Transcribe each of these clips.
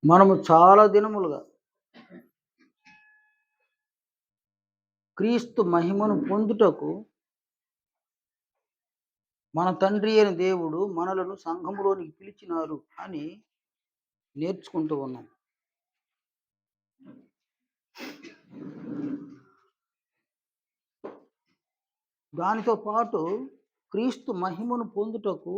మనము చాలా దినములుగా క్రీస్తు మహిమను పొందుటకు మన తండ్రి అయిన దేవుడు మనలను సంఘములోనికి పిలిచినారు అని నేర్చుకుంటూ ఉన్నాం. దానితో పాటు క్రీస్తు మహిమను పొందుటకు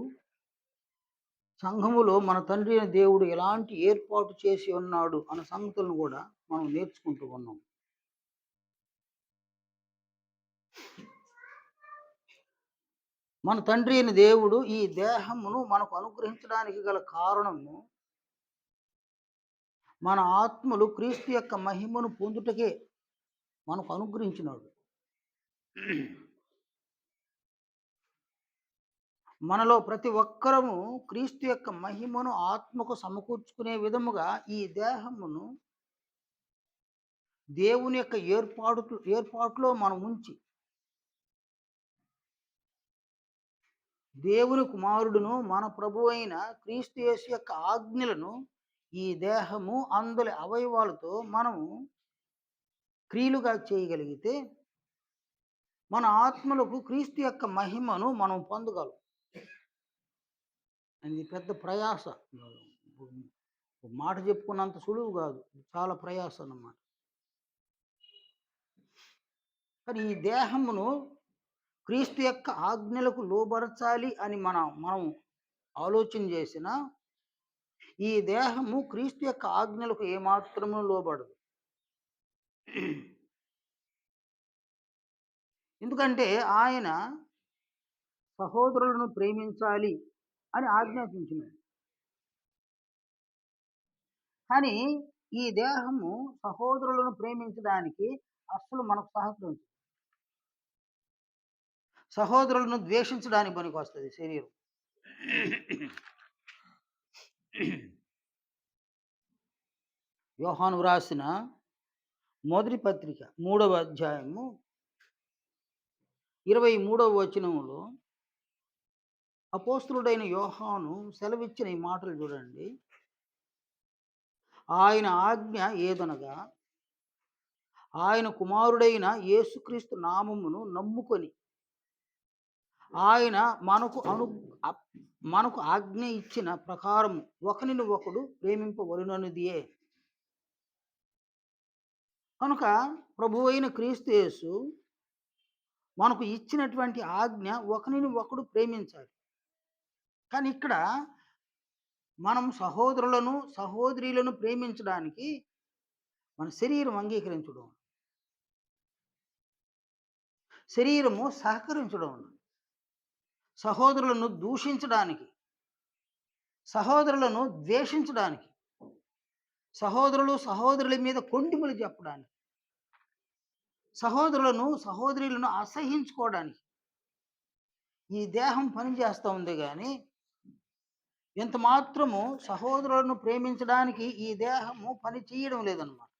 సంఘములో మన తండ్రి అయిన దేవుడు ఎలాంటి ఏర్పాటు చేసి ఉన్నాడు అన్న సంగతులను కూడా మనం నేర్చుకుంటూ ఉన్నాం. మన తండ్రి అయిన దేవుడు ఈ దేహమును మనకు అనుగ్రహించడానికి గల కారణము మన ఆత్మలు క్రీస్తు యొక్క మహిమను పొందుటకే మనకు అనుగ్రహించినాడు. మనలో ప్రతి ఒక్కరము క్రీస్తు యొక్క మహిమను ఆత్మకు సమకూర్చుకునే విధముగా ఈ దేహమును దేవుని యొక్క ఏర్పాటులో మనం ఉంచి దేవుని కుమారుడును మన ప్రభు అయిన క్రీస్తు యేసు యొక్క ఆజ్ఞలను ఈ దేహము అందుల అవయవాలతో మనము క్రియలుగా చేయగలిగితే మన ఆత్మలకు క్రీస్తు యొక్క మహిమను మనం పొందగలం. అది పెద్ద ప్రయాస, మాట చెప్పుకున్నంత సులువు కాదు, చాలా ప్రయాస అన్నమాట. కానీ ఈ దేహమును క్రీస్తు యొక్క ఆజ్ఞలకు లోబరచాలి అని మనం ఆలోచన చేసిన ఈ దేహము క్రీస్తు యొక్క ఆజ్ఞలకు ఏమాత్రము లోబడదు. ఎందుకంటే ఆయన సహోదరులను ప్రేమించాలి అని ఆజ్ఞాపించినాడు. కానీ ఈ దేహము సహోదరులను ప్రేమించడానికి అస్సలు మనకు సహకరించదు. సహోదరులను ద్వేషించడానికి పనికి వస్తుంది శరీరం. యోహాను వ్రాసిన మొదటి పత్రిక 3వ అధ్యాయము 23వ వచనములో అపోస్తలుడైన యోహాను సెలవిచ్చిన ఈ మాటలు చూడండి. ఆయన ఆజ్ఞ ఏదనగా ఆయన కుమారుడైన యేసుక్రీస్తు నామమును నమ్ముకొని ఆయన మనకు ఆజ్ఞ ఇచ్చిన ప్రకారము ఒకరిని ఒకడు ప్రేమింపవలెననిదియే. కనుక ప్రభు అయిన క్రీస్తు యేసు మనకు ఇచ్చినటువంటి ఆజ్ఞ ఒకరిని ఒకడు ప్రేమించాలి. కానీ ఇక్కడ మనం సహోదరులను సహోదరీలను ప్రేమించడానికి మన శరీరం అంగీకరించడం, శరీరము సహకరించడం, సహోదరులను దూషించడానికి, సహోదరులను ద్వేషించడానికి, సహోదరులు సహోదరుల మీద కొండిములు చెప్పడానికి, సహోదరులను సహోదరులను అసహించుకోవడానికి ఈ దేహం పనిచేస్తూ ఉంది. కానీ ఎంత మాత్రము సహోదరులను ప్రేమించడానికి ఈ దేహము పని చేయడం లేదన్నమాట.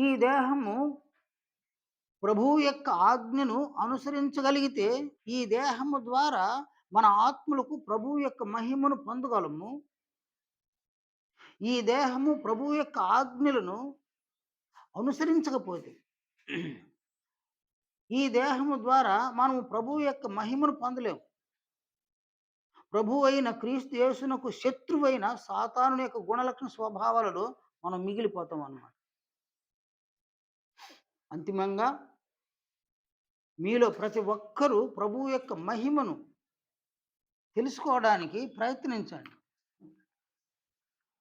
ఈ దేహము ప్రభువు యొక్క ఆజ్ఞను అనుసరించగలిగితే ఈ దేహము ద్వారా మన ఆత్మలకు ప్రభువు యొక్క మహిమను పొందగలము. ఈ దేహము ప్రభువు యొక్క ఆజ్ఞలను అనుసరించకపోతే ఈ దేహము ద్వారా మనము ప్రభువు యొక్క మహిమను పొందలేము. ప్రభువు అయిన క్రీస్తు యేసునకు శత్రువైన సాతాను యొక్క గుణలక్షణ స్వభావాలలో మనం మిగిలిపోతాం అన్నమాట. అంతిమంగా మీలో ప్రతి ఒక్కరూ ప్రభువు యొక్క మహిమను తెలుసుకోవడానికి ప్రయత్నించండి.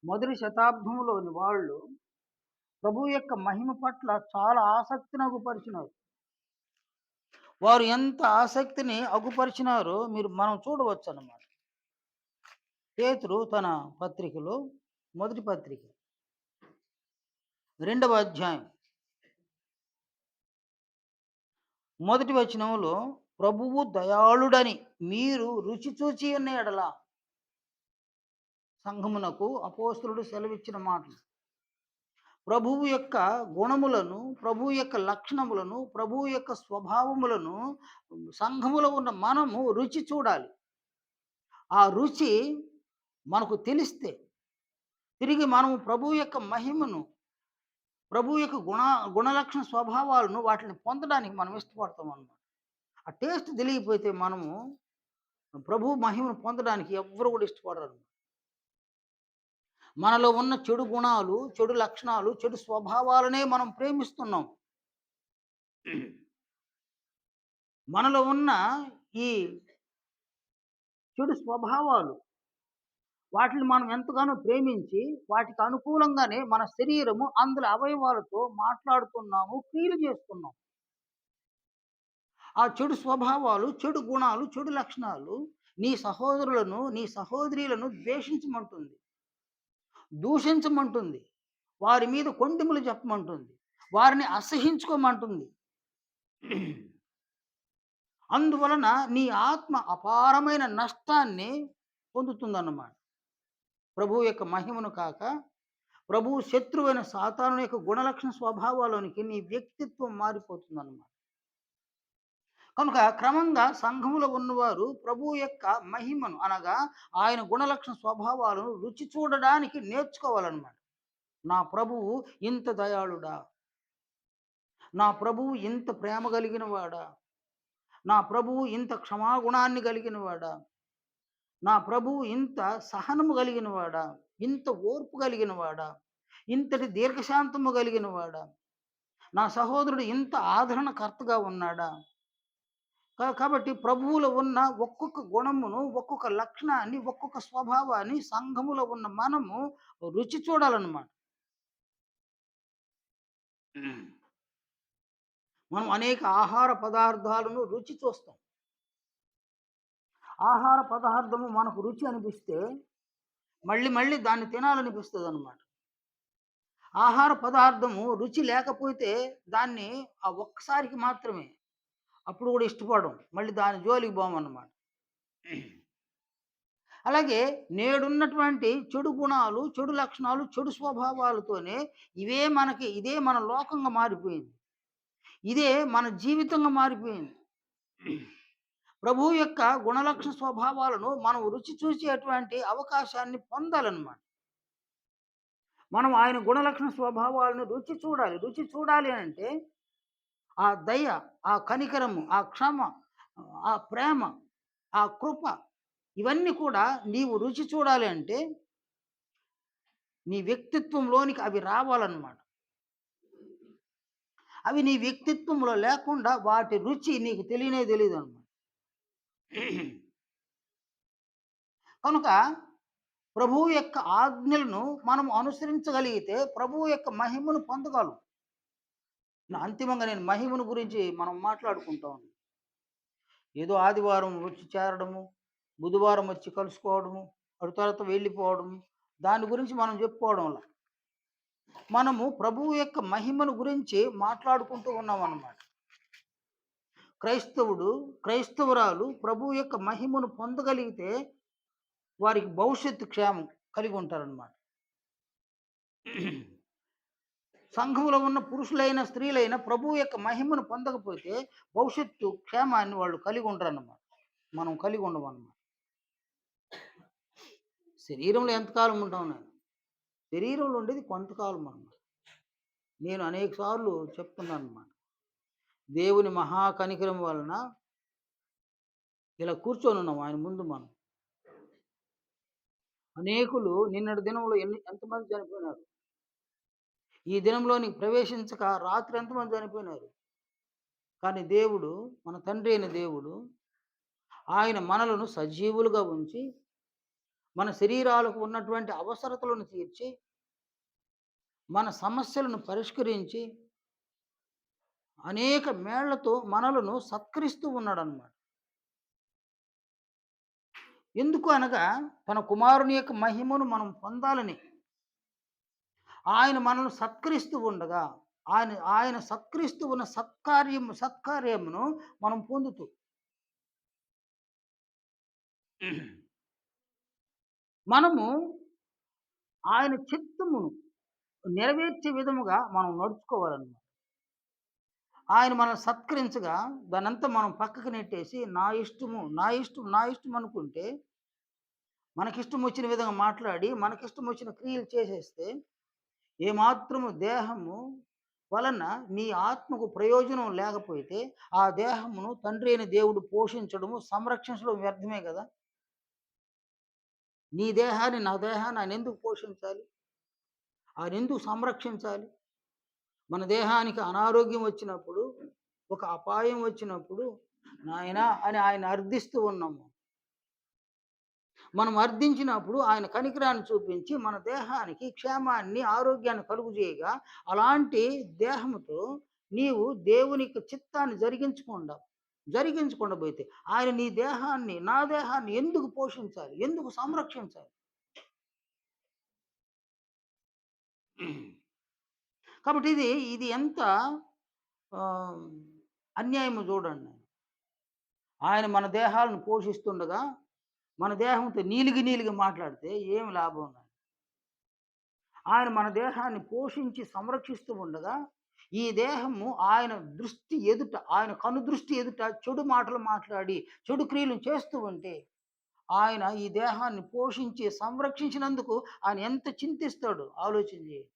మొదటి శతాబ్దంలోని వాళ్ళు ప్రభువు యొక్క మహిమ పట్ల చాలా ఆసక్తిని అగుపరిచినారు. వారు ఎంత ఆసక్తిని అగుపరిచినారో మనం చూడవచ్చు అన్నమాట. పేతురు తన పత్రికలో మొదటి పత్రిక 2వ అధ్యాయం 1వ వచనంలో ప్రభువు దయాళుడని మీరు రుచి చూచి ఉన్న ఎడల, సంఘమునకు అపోస్తలుడు సెలవిచ్చిన మాటలు. ప్రభువు యొక్క గుణములను, ప్రభువు యొక్క లక్షణములను, ప్రభువు యొక్క స్వభావములను సంఘములో ఉన్న మనము రుచి చూడాలి. ఆ రుచి మనకు తెలిస్తే, తిరిగి మనము ప్రభువు యొక్క మహిమను, ప్రభువు యొక్క గుణలక్షణ స్వభావాలను వాటిని పొందడానికి మనం ఇష్టపడతామనమాట. ఆ టేస్ట్ తెలియకపోతే మనము ప్రభువు మహిమను పొందడానికి ఎవ్వరు కూడా ఇష్టపడరు. మనలో ఉన్న చెడు గుణాలు, చెడు లక్షణాలు, చెడు స్వభావాలనే మనం ప్రేమిస్తున్నాం. మనలో ఉన్న ఈ చెడు స్వభావాలు, వాటిని మనం ఎంతగానో ప్రేమించి, వాటికి అనుకూలంగానే మన శరీరము అందులో అవయవాలతో మాట్లాడుతున్నాము, క్రియలు చేస్తున్నాం. ఆ చెడు స్వభావాలు, చెడు గుణాలు, చెడు లక్షణాలు నీ సహోదరులను, నీ సహోదరీలను ద్వేషించమంటుంది. దూషించమంటుంది. వారి మీద కొండెములు చెప్పమంటుంది. వారిని అసహించుకోమంటుంది. అందువలన నీ ఆత్మ అపారమైన నష్టాన్ని పొందుతుందన్నమాట. ప్రభువు యొక్క మహిమను కాక, ప్రభువు శత్రువైన సాతాను యొక్క గుణలక్షణ స్వభావాలోనికి నీ వ్యక్తిత్వం మారిపోతుందన్నమాట. కనుక క్రమంగా సంఘములో ఉన్నవారు ప్రభువు యొక్క మహిమను అనగా ఆయన గుణలక్షణ స్వభావాలను రుచి చూడడానికి నేర్చుకోవాలన్నమాట. నా ప్రభువు ఇంత దయాళుడా? నా ప్రభువు ఇంత ప్రేమ కలిగిన వాడా? నా ప్రభువు ఇంత క్షమాగుణాన్ని కలిగిన వాడా? నా ప్రభువు ఇంత సహనము కలిగిన వాడా? ఇంత ఓర్పు కలిగిన వాడా? ఇంతటి దీర్ఘశాంతము కలిగిన వాడా? నా సహోదరుడు ఇంత ఆదరణకర్తగా ఉన్నాడా? కాబట్టి ప్రభువులో ఉన్న ఒక్కొక్క గుణమును, ఒక్కొక్క లక్షణాన్ని, ఒక్కొక్క స్వభావాన్ని సంఘములో ఉన్న మనము రుచి చూడాలన్నమాట. మనం అనేక ఆహార పదార్థాలను రుచి చూస్తాం. ఆహార పదార్థము మనకు రుచి అనిపిస్తే మళ్ళీ మళ్ళీ దాన్ని తినాలనిపిస్తదనమాట. ఆహార పదార్థము రుచి లేకపోతే దాన్ని ఆ ఒక్కసారికి మాత్రమే, అప్పుడు కూడా ఇష్టపడం. మళ్ళీ దాని జోలికి పోమన్నమాట. అలాగే నేడున్నటువంటి చెడు గుణాలు, చెడు లక్షణాలు, చెడు స్వభావాలతోనే ఇదే మన లోకంగా మారిపోయింది. ఇదే మన జీవితంగా మారిపోయింది. ప్రభువు యొక్క గుణలక్షణ స్వభావాలను మనం రుచి చూసేటువంటి అవకాశాన్ని పొందాలన్నమాట. మనం ఆయన గుణలక్షణ స్వభావాలను రుచి చూడాలి. రుచి చూడాలి అంటే ఆ దయ, ఆ కనికరము, ఆ క్షమ, ఆ ప్రేమ, ఆ కృప, ఇవన్నీ కూడా నీవు రుచి చూడాలి అంటే నీ వ్యక్తిత్వంలోనికి అవి రావాలన్నమాట. అవి నీ వ్యక్తిత్వంలో లేకుండా వాటి రుచి నీకు తెలియనే తెలీదన్నమాట. కనుక ప్రభువు యొక్క ఆజ్ఞలను మనం అనుసరించగలిగితే ప్రభువు యొక్క మహిమను పొందగలం. అంతిమంగా నేను మహిమను గురించి మనం మాట్లాడుకుంటాం. ఏదో ఆదివారం వచ్చి చేరడము, బుధవారం వచ్చి కలుసుకోవడము, అటు తర్వాత వెళ్ళిపోవడము, దాని గురించి మనం చెప్పుకోవడంలా. మనము ప్రభువు యొక్క మహిమను గురించి మాట్లాడుకుంటూ ఉన్నామన్నమాట. క్రైస్తవురాలు ప్రభువు యొక్క మహిమను పొందగలిగితే వారికి భవిష్యత్తు క్షేమం కలిగి ఉంటారన్నమాట. సంఘంలో ఉన్న పురుషులైన, స్త్రీలైన ప్రభువు యొక్క మహిమను పొందకపోతే భవిష్యత్తు క్షేమాన్ని వాళ్ళు కలిగి ఉండరన్నమాట. మనం కలిగి ఉండమన్నమాట. శరీరంలో ఎంతకాలం ఉంటాం నేను? శరీరంలో ఉండేది కొంతకాలం అన్నమాట. నేను అనేక సార్లు చెప్తున్నాను అన్నమాట. దేవుని మహా కనికరం వలన ఇలా కూర్చొని ఉన్నాం ఆయన ముందు మనం. అనేకులు నిన్నటి దినంలో ఎంతమంది చనిపోయినారు? ఈ దినంలోనికి ప్రవేశించక రాత్రి ఎంతమంది చనిపోయినారు? కానీ దేవుడు, మన తండ్రి అయిన దేవుడు, ఆయన మనలను సజీవులుగా ఉంచి, మన శరీరాలకు ఉన్నటువంటి అవసరతలను తీర్చి, మన సమస్యలను పరిష్కరించి, అనేక మేళ్లతో మనలను సత్కరిస్తూ ఉన్నాడన్నమాట. ఎందుకు అనగా తన కుమారుని యొక్క మహిమను మనం పొందాలని. ఆయన మనల్ని సత్కరిస్తూ ఉండగా, ఆయన సత్కరిస్తూ ఉన్న సత్కార్యమును మనం పొందుతూ మనము ఆయన చిత్తమును నెరవేర్చే విధముగా మనం నడుచుకోవాలన్నమాట. ఆయన మనల్ని సత్కరించగా దానంతా మనం పక్కకు నెట్టేసి నా ఇష్టం అనుకుంటే మనకిష్టం వచ్చిన విధంగా మాట్లాడి, మనకిష్టం వచ్చిన క్రియలు చేసేస్తే, ఏమాత్రము దేహము వలన నీ ఆత్మకు ప్రయోజనం లేకపోతే, ఆ దేహమును తండ్రి అయిన దేవుడు పోషించడము, సంరక్షించడం వ్యర్థమే గదా! నీ దేహాన్ని, నా దేహాన్ని ఆయనెందుకు పోషించాలి? ఆయనెందుకు సంరక్షించాలి? మన దేహానికి అనారోగ్యం వచ్చినప్పుడు, ఒక అపాయం వచ్చినప్పుడు, నాయనా అని ఆయన అర్థిస్తూ ఉన్నాము. మనం అర్థించినప్పుడు ఆయన కనికరాన్ని చూపించి మన దేహానికి క్షేమాన్ని, ఆరోగ్యాన్ని కలుగజేయగా, అలాంటి దేహముతో నీవు దేవుని యొక్క చిత్తాన్ని జరిగించకుండా పోతే, ఆయన నీ దేహాన్ని, నా దేహాన్ని ఎందుకు పోషించాలి? ఎందుకు సంరక్షించాలి? కాబట్టి ఇది ఎంత ఆహ్, అన్యాయమో చూడండి. ఆయన మన దేహాలను పోషిస్తుండగా, మన దేహంతో నీలిగి మాట్లాడితే ఏమి లాభం? ఆయన మన దేహాన్ని పోషించి సంరక్షిస్తూ ఉండగా, ఈ దేహము ఆయన దృష్టి ఎదుట, ఆయన కనుదృష్టి ఎదుట చెడు మాటలు మాట్లాడి, చెడు క్రియలు చేస్తూ ఉంటే, ఆయన ఈ దేహాన్ని పోషించి సంరక్షించినందుకు ఆయన ఎంత చింతిస్తాడో ఆలోచన చేయండి.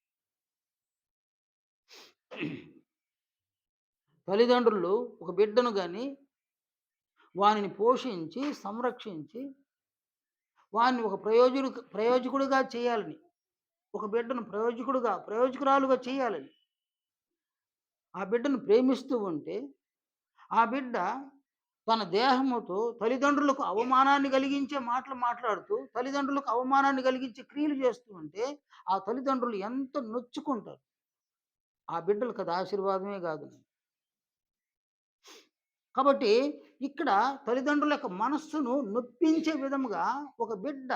తల్లిదండ్రులు ఒక బిడ్డను గాని, వానిని పోషించి, సంరక్షించి, వాడిని ఒక ప్రయోజకుడిగా చేయాలని, ఒక బిడ్డను ప్రయోజకురాలుగా చేయాలని, ఆ బిడ్డను ప్రేమిస్తూ ఉంటే, ఆ బిడ్డ తన దేహముతో తల్లిదండ్రులకు అవమానాన్ని కలిగించే మాటలు మాట్లాడుతూ, తల్లిదండ్రులకు అవమానాన్ని కలిగించే క్రియలు చేస్తూ ఉంటే, ఆ తల్లిదండ్రులు ఎంత నొచ్చుకుంటారు. ఆ బిడ్డలకు అది ఆశీర్వాదమే కాదు. కాబట్టి ఇక్కడ తల్లిదండ్రుల యొక్క మనస్సును నొప్పించే విధముగా ఒక బిడ్డ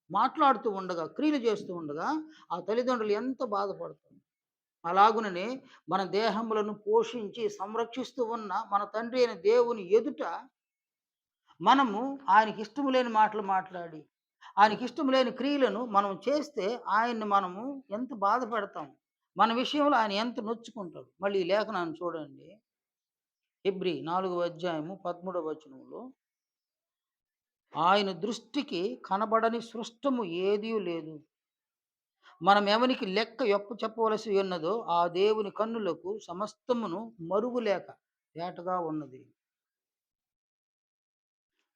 మాట్లాడుతూ ఉండగా, క్రియలు చేస్తూ ఉండగా, ఆ తల్లిదండ్రులు ఎంత బాధపడతారు. అలాగుననే మన దేహములను పోషించి సంరక్షిస్తూ ఉన్న మన తండ్రి అయిన దేవుని ఎదుట మనము ఆయనకి ఇష్టము లేని మాటలు మాట్లాడి, ఆయనకి ఇష్టము లేని క్రియలను మనం చేస్తే ఆయన్ని మనము ఎంత బాధ పెడతాం. మన విషయంలో ఆయన ఎంత నొచ్చుకుంటాడు. మళ్ళీ ఈ లేఖనాన్ని చూడండి. హెబ్రీ 4వ అధ్యాయము 13వ వచనంలో, ఆయన దృష్టికి కనబడని సృష్టము ఏదీ లేదు. మనం ఎవనికి లెక్క చెప్పవలసి ఉన్నదో ఆ దేవుని కన్నులకు సమస్తమును మరుగులేక తేటగా ఉన్నది.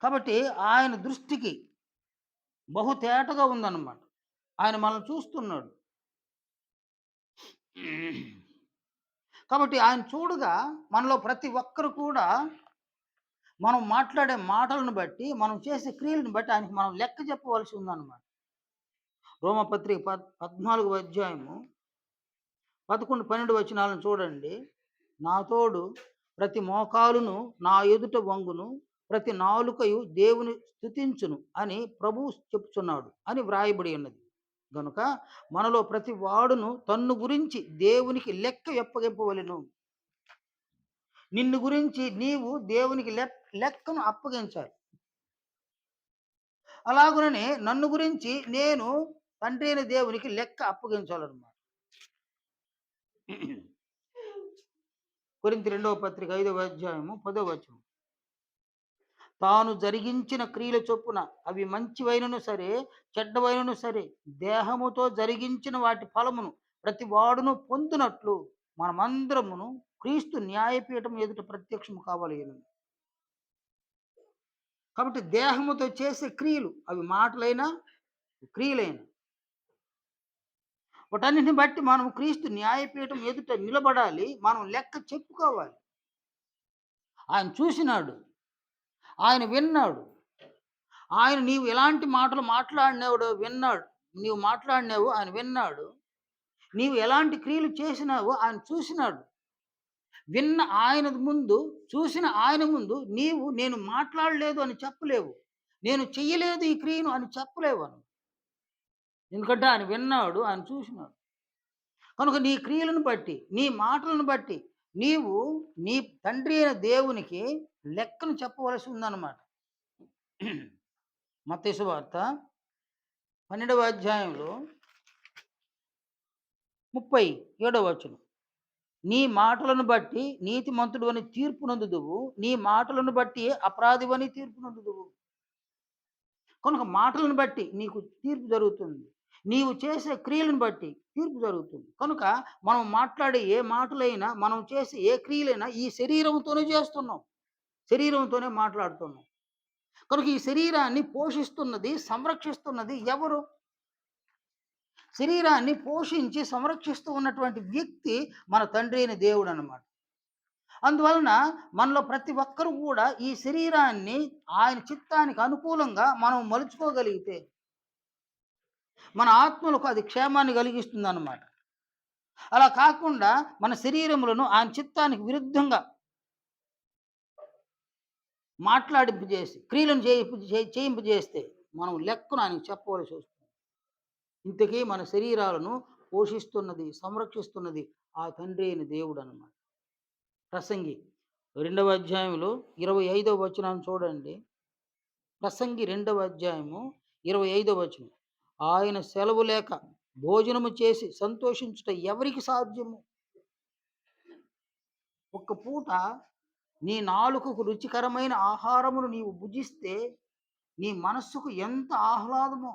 కాబట్టి ఆయన దృష్టికి బహు తేటగా ఉందన్నమాట. ఆయన మనల్ని చూస్తున్నాడు. కాబట్టి ఆయన చూడగా మనలో ప్రతి ఒక్కరు కూడా మనం మాట్లాడే మాటలను బట్టి, మనం చేసే క్రియలను బట్టి ఆయనకి మనం లెక్క చెప్పవలసి ఉందన్నమాట. రోమపత్రిక 14వ అధ్యాయము 11, 12 వచనాలను చూడండి. నా తోడు ప్రతి మోకాలును నా ఎదుట వంగును, ప్రతి నాలుకయు దేవుని స్తుతించును అని ప్రభువు చెప్పుచున్నాడు అని వ్రాయబడి ఉన్నది. గనుక మనలో ప్రతి వాడును తన్ను గురించి దేవునికి లెక్క అప్పగింపవలెను. నిన్ను గురించి నీవు దేవునికి లెక్కను అప్పగించాలి. అలాగుననే నన్ను గురించి నేను తండ్రి అయిన దేవునికి లెక్క అప్పగించాలన్నమాట. కొరింథీ 2వ పత్రిక 5వ అధ్యాయము 10వ వచనం. తాను జరిగించిన క్రియల చొప్పున అవి మంచివైనను సరే, చెడ్డవైనను సరే, దేహముతో జరిగించిన వాటి ఫలమును ప్రతి వాడును పొందునట్లు మనమందరమును క్రీస్తు న్యాయపీఠం ఎదుట ప్రత్యక్షము కావాలి. కాబట్టి దేహముతో చేసే క్రియలు, అవి మాటలైనా, క్రియలైనా, వాటన్నిటిని బట్టి మనం క్రీస్తు న్యాయపీఠం ఎదుట నిలబడాలి. మనం లెక్క చెప్పుకోవాలి. ఆయన చూసినాడు, ఆయన విన్నాడు. ఆయన నీవు ఎలాంటి మాటలు మాట్లాడినావో విన్నాడు. నీవు మాట్లాడినావు ఆయన విన్నాడు. నీవు ఎలాంటి క్రియలు చేసినావో ఆయన చూసినాడు. విన్న ఆయన ముందు, చూసిన ఆయన ముందు నేను మాట్లాడలేదు అని చెప్పలేవు. నేను చెయ్యలేదు ఈ క్రియను అని చెప్పలేవు. ఎందుకంటే ఆయన విన్నాడు, ఆయన చూసినాడు. కనుక నీ క్రియలను బట్టి, నీ మాటలను బట్టి నీవు నీ తండ్రి అయిన దేవునికి లెక్కను చెప్పవలసి ఉందన్నమాట. మత్తయి సువార్త 12వ అధ్యాయంలో 37వ వచనం. నీ మాటలను బట్టి నీతిమంతుడు అని తీర్పు నొందుదువు, నీ మాటలను బట్టి అపరాధివని తీర్పు నొందుదువు. కనుక మాటలను బట్టి నీకు తీర్పు జరుగుతుంది. నీవు చేసే క్రియలను బట్టి తీర్పు జరుగుతుంది. కనుక మనం మాట్లాడే ఏ మాటలైనా, మనం చేసే ఏ క్రియలైనా ఈ శరీరంతోనే చేస్తున్నాం. శరీరంతోనే మాట్లాడుతున్నాం. కనుక ఈ శరీరాన్ని పోషిస్తున్నది, సంరక్షిస్తున్నది ఎవరు? శరీరాన్ని పోషించి సంరక్షిస్తూ ఉన్నటువంటి వ్యక్తి మన తండ్రి అయిన దేవుడనమాట. అందువలన మనలో ప్రతి ఒక్కరు కూడా ఈ శరీరాన్ని ఆయన చిత్తానికి అనుకూలంగా మనం మలుచుకోగలిగితే, మన ఆత్మలకు అది క్షేమాన్ని కలిగిస్తుందనమాట. అలా కాకుండా మన శరీరములను ఆయన చిత్తానికి విరుద్ధంగా మాట్లాడింపజేసి, క్రియలను చేయింపజేస్తే, మనం లెక్కను ఆయనకు చెప్పవలసి వస్తుంది. ఇంతకీ మన శరీరాలను పోషిస్తున్నది, సంరక్షిస్తున్నది ఆ తండ్రి అయిన దేవుడనమాట. ప్రసంగి 2వ అధ్యాయంలో 25వ వచనాన్ని చూడండి. ప్రసంగి 2వ అధ్యాయము 25వ వచనం. ఆయన సెలవు లేక భోజనము చేసి సంతోషించుట ఎవరికి సాధ్యము? ఒక్క పూట నీ నాలుకకు రుచికరమైన ఆహారమును నీవు భుజిస్తే నీ మనస్సుకు ఎంత ఆహ్లాదమో,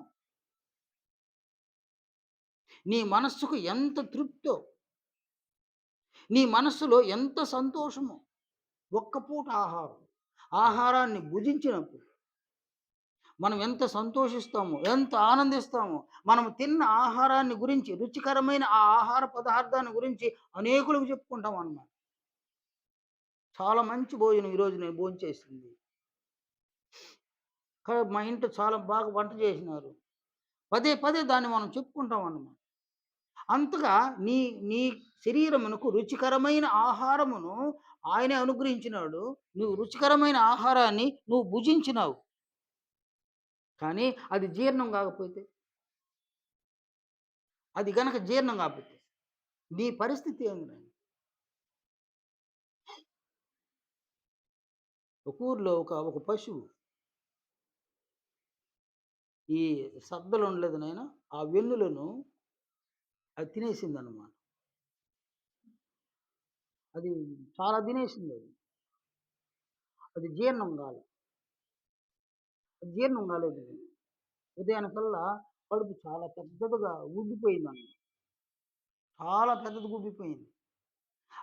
నీ మనస్సుకు ఎంత తృప్తో, నీ మనస్సులో ఎంత సంతోషమో. ఒక్క పూట ఆహారం. ఆహారాన్ని భుజించినప్పుడు మనం ఎంత సంతోషిస్తామో, ఎంత ఆనందిస్తామో. మనం తిన్న ఆహారాన్ని గురించి, రుచికరమైన ఆ ఆహార పదార్థాన్ని గురించి అనేకులకు చెప్పుకుంటాం అన్నమాట. చాలా మంచి భోజనం ఈరోజు నేను భోంచేసింది. మా ఇంట్లో చాలా బాగా వంట చేసినారు. పదే పదే దాన్ని మనం చెప్పుకుంటాం అన్నమాట. అంతగా నీ నీ శరీరమునకు రుచికరమైన ఆహారమును ఆయనే అనుగ్రహించినాడు. నువ్వు రుచికరమైన ఆహారాన్ని నువ్వు భుజించినావు. కానీ అది జీర్ణం కాకపోతే, అది గనక జీర్ణం కాకపోతే నీ పరిస్థితి ఏంది? ఒక ఊర్లో ఒక పశువు ఈ సద్దలు ఉండలేదు నాయన, ఆ వెన్నులను అది తినేసిందనమాట. అది చాలా తినేసింది అది. అది జీర్ణం కాలే. అది జీర్ణం కాలేదు. ఉదయానికల్లా కడుపు చాలా పెద్దదిగా ఉబ్బిపోయిందన్నమాట. చాలా పెద్దదిగా ఉబ్బిపోయింది.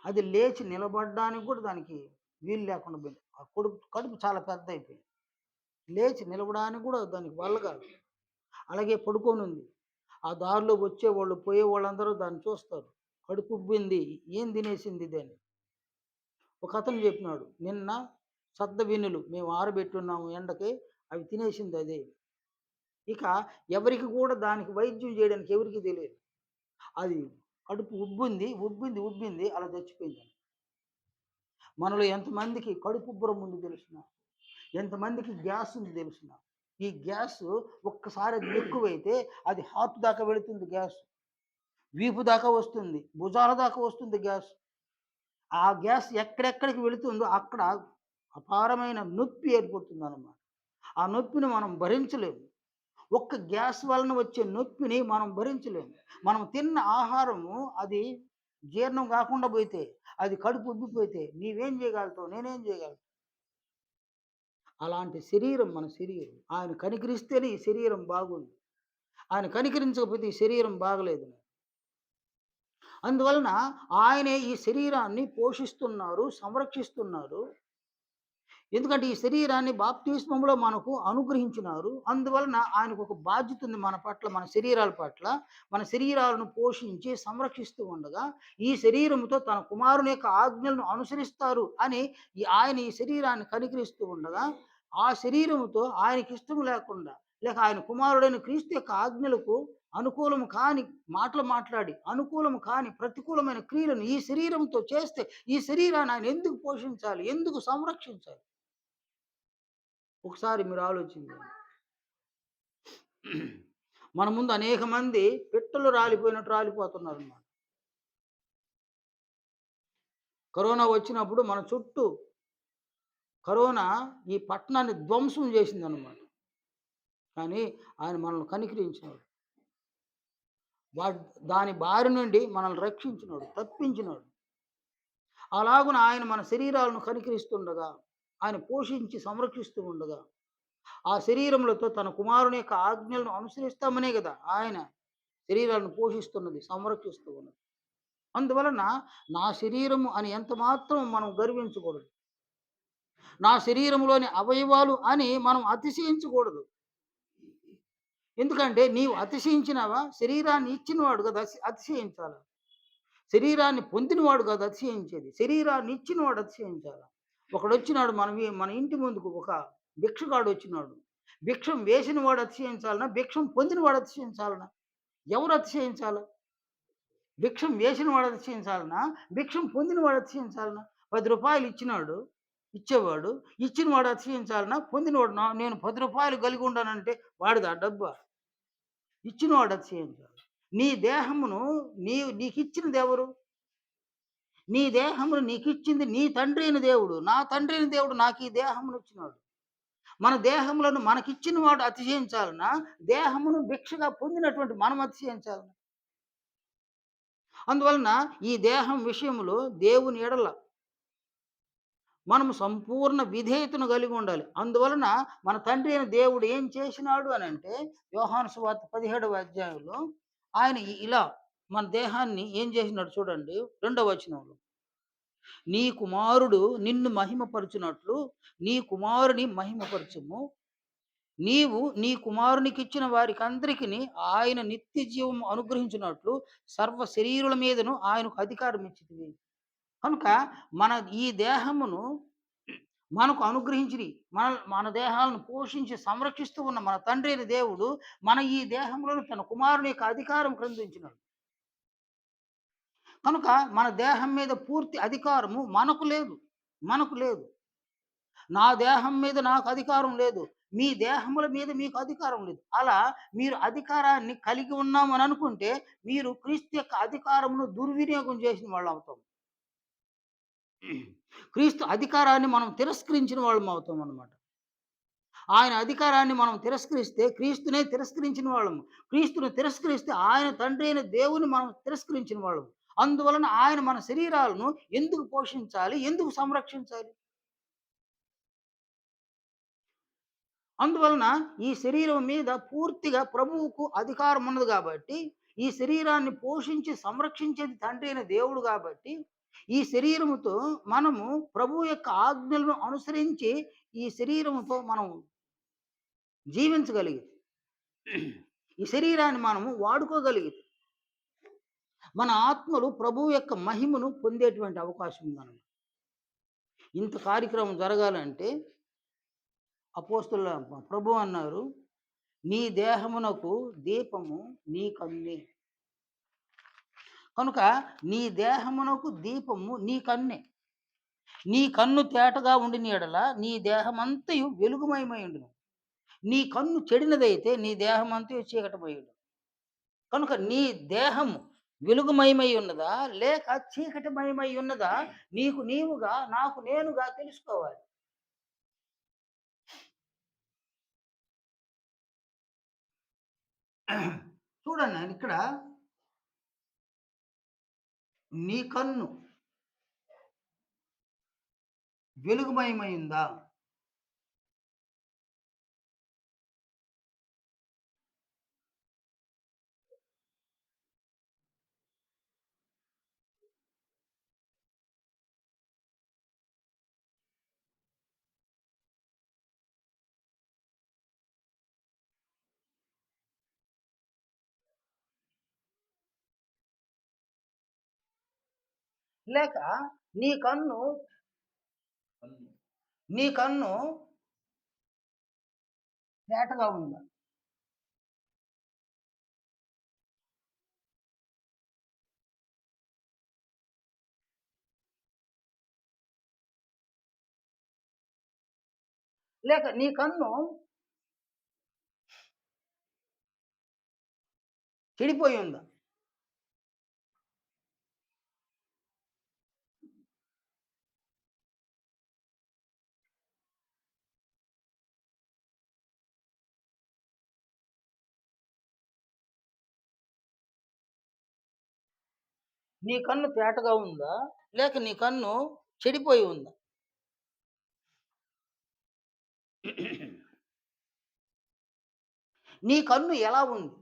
అది లేచి నిలబడడానికి కూడా దానికి వీలు లేకుండా పోయింది. ఆ కడుపు కడుపు చాలా పెద్దయిపోయింది. లేచి నిలవడానికి కూడా దానికి వల్ల కాదు. అలాగే పడుకోనుంది. ఆ దారిలో వచ్చేవాళ్ళు, పోయేవాళ్ళందరూ దాన్ని చూస్తారు. కడుపు ఉబ్బింది. ఏం తినేసింది ఇది అని. ఒకతను చెప్పినాడు, నిన్న సద్ద వెన్నులు మేము ఆరబెట్టున్నాము ఎండకి, అవి తినేసింది అదే. ఇక ఎవరికి కూడా దానికి వైద్యం చేయడానికి ఎవరికీ తెలియదు. అది కడుపు ఉబ్బింది అలా చచ్చిపోయింది. మనలో ఎంతమందికి కడుపు ఉబ్బరం ఉంది తెలుసునా? ఎంతమందికి గ్యాస్ ఉంది తెలుసునా? ఈ గ్యాస్ ఒక్కసారి అది ఎక్కువైతే అది హార్ట్ దాకా వెళుతుంది గ్యాస్. వీపు దాకా వస్తుంది. భుజాల దాకా వస్తుంది గ్యాస్. ఆ గ్యాస్ ఎక్కడెక్కడికి వెళుతుందో అక్కడ అపారమైన నొప్పి ఏర్పడుతుందన్నమాట. ఆ నొప్పిని మనం భరించలేము. ఒక్క గ్యాస్ వలన వచ్చే నొప్పిని మనం భరించలేము. మనం తిన్న ఆహారము అది జీర్ణం కాకుండా పోతే, అది కడుపు ఉబ్బిపోతే నీవేం చేయగలుగుతావు? నేనేం చేయగలను? అలాంటి శరీరం మన శరీరం. ఆయన కనికరిస్తేనే ఈ శరీరం బాగుంది. ఆయన కనికరించకపోతే ఈ శరీరం బాగలేదు. అందువలన ఆయనే ఈ శరీరాన్ని పోషిస్తున్నారు, సంరక్షిస్తున్నారు. ఎందుకంటే ఈ శరీరాన్ని బాప్తిస్మములో మనకు అనుగ్రహించినారు. అందువలన ఆయనకు ఒక బాధ్యత ఉంది మన పట్ల, మన శరీరాల పట్ల. మన శరీరాలను పోషించి సంరక్షిస్తూ ఉండగా, ఈ శరీరముతో తన కుమారుని యొక్క ఆజ్ఞలను అనుసరిస్తారు అని ఆయన ఈ శరీరాన్ని కనికరిస్తూ ఉండగా, ఆ శరీరముతో ఆయనకి ఇష్టం లేకుండా, లేక ఆయన కుమారుడైన క్రీస్తు యొక్క ఆజ్ఞలకు అనుకూలము కాని మాటలు మాట్లాడి, అనుకూలము కాని ప్రతికూలమైన క్రియలను ఈ శరీరంతో చేస్తే, ఈ శరీరాన్ని ఆయన ఎందుకు పోషించాలి? ఎందుకు సంరక్షించాలి? ఒకసారి మీరు ఆలోచించండి. మన ముందు అనేక మంది పిట్టలు రాలిపోయినట్టు రాలిపోతున్నారన్నమాట. కరోనా వచ్చినప్పుడు మన చుట్టూ కరోనా ఈ పట్టణాన్ని ధ్వంసం చేసిందన్నమాట. కానీ ఆయన మనల్ని కనికరించినాడు. దాని బారి నుండి మనల్ని రక్షించినాడు, తప్పించినాడు. అలాగున ఆయన మన శరీరాలను కనికరిస్తుండగా, ఆయన పోషించి సంరక్షిస్తూ ఉండగా, ఆ శరీరములతో తన కుమారుని యొక్క ఆజ్ఞలను అనుసరిస్తామనే గదా! ఆయన శరీరాలను పోషిస్తున్నది, సంరక్షిస్తూ ఉన్నది. అందువలన నా శరీరము అని ఎంత మాత్రం మనం గర్వించకూడదు. నా శరీరంలోని అవయవాలు అని మనం అతిశయించకూడదు. ఎందుకంటే నీవు అతిశయించినావా? శరీరాన్ని ఇచ్చినవాడు గదా! అతిశయించాల. శరీరాన్ని పొందినవాడు కాదు అతిశయించేది. శరీరాన్ని ఇచ్చినవాడు అతిశయించాల. ఒకడొచ్చినాడు మన ఇంటి ముందుకు ఒక భిక్షగాడొచ్చినాడు. భిక్షం వేసినవాడు అతిశయించాలనా? భిక్షం పొందినవాడు అతిశయించాలనా? ఎవరు అతిశయించాల? భిక్షం వేసినవాడు అతిశయించాలనా? భిక్షం పొందినవాడు అతిశయించాలనా? రూ. 10 ఇచ్చినాడు. ఇచ్చేవాడు. ఇచ్చినవాడు అతిశయించాలనా? పొందినవాడు నేను రూ. 10 కలిగి ఉండానంటే వాడిదా డబ్బా? ఇచ్చినవాడు అతిశయించాలి. నీ దేహమును నీకిచ్చినదెవరు? నీ దేహమును నీకిచ్చింది నీ తండ్రి అయిన దేవుడు. నా తండ్రి అయిన దేవుడు నాకు ఈ దేహమునిచ్చినాడు. మన దేహములను మనకిచ్చిన వాడు అతిశయించాలనా? దేహమును భిక్షగా పొందినటువంటి మనం అతిశయించాలనా? అందువలన ఈ దేహం విషయంలో దేవుని ఎడల మనము సంపూర్ణ విధేయతను కలిగి ఉండాలి. అందువలన మన తండ్రి అయిన దేవుడు ఏం చేసినాడు అనంటే, యోహాను సువార్త 17వ అధ్యాయంలో ఆయన ఇలా మన దేహాన్ని ఏం చేసినాడు చూడండి. 2వ వచనంలో. నీ కుమారుడు నిన్ను మహిమపరచునట్లు నీ కుమారుని మహిమపరచుము. నీవు నీ కుమారునికిచ్చిన వారికందరికిని ఆయన నిత్య జీవము అనుగ్రహించినట్లు సర్వ శరీరుల మీదను ఆయనకు అధికారం ఇచ్చితివి. కనుక మన ఈ దేహమును మనకు అనుగ్రహించి మన మన దేహాలను పోషించి సంరక్షిస్తూ ఉన్న మన తండ్రి అయిన దేవుడు మన ఈ దేహంలోని తన కుమారుని యొక్క అధికారం క్రిందించినాడు. కనుక మన దేహం మీద పూర్తి అధికారము మనకు లేదు. మనకు లేదు. నా దేహం మీద నాకు అధికారం లేదు. మీ దేహముల మీద మీకు అధికారం లేదు. అలా మీరు అధికారాన్ని కలిగి ఉన్నామని అనుకుంటే మీరు క్రీస్తు యొక్క అధికారమును దుర్వినియోగం చేసిన వాళ్ళవుతాం. క్రీస్తు అధికారాన్ని మనం తిరస్కరించిన వాళ్ళమవుతాం అన్నమాట. ఆయన అధికారాన్ని మనం తిరస్కరిస్తే క్రీస్తునే తిరస్కరించిన వాళ్ళము. క్రీస్తును తిరస్కరిస్తే ఆయన తండ్రి అయిన దేవుని మనం తిరస్కరించిన వాళ్ళము. అందువలన ఆయన మన శరీరాలను ఎందుకు పోషించాలి? ఎందుకు సంరక్షించాలి? అందువలన ఈ శరీరం మీద పూర్తిగా ప్రభువుకు అధికారం ఉన్నది కాబట్టి, ఈ శరీరాన్ని పోషించి సంరక్షించేది తండ్రి అయిన దేవుడు కాబట్టి, ఈ శరీరముతో మనము ప్రభువు యొక్క ఆజ్ఞలను అనుసరించి ఈ శరీరముతో మనం జీవించగలిగితే, ఈ శరీరాన్ని మనము వాడుకోగలిగితే, మన ఆత్మలు ప్రభువు యొక్క మహిమను పొందేటువంటి అవకాశం ఉందన్నమాట. ఇంత కార్యక్రమం జరగాలంటే అపోస్తలుల ప్రభువు అన్నారు, నీ దేహమునకు దీపము నీ కన్నే. కనుక నీ దేహమునకు దీపము నీ కన్నే. నీ కన్ను తేటగా ఉండిన యెడల నీ దేహమంతయు వెలుగుమయమై ఉండును. నీ కన్ను చెడినదైతే నీ దేహమంతయు చీకటిమయుండును. కనుక నీ దేహము వెలుగుమయమై ఉన్నదా? లేక చీకటిమయమై ఉన్నదా? నీకు నీవుగా, నాకు నేనుగా తెలుసుకోవాలి. చూడండి ఇక్కడ నీ కన్ను వెలుగుమయమై ఉందా? లేక నీ కన్ను నీ కన్ను తేటగా ఉందా? లేక నీ కన్ను చెడిపోయి ఉందా? నీ కన్ను తేటగా ఉందా? లేక నీ కన్ను చెడిపోయి ఉందా? నీ కన్ను ఎలా ఉంది?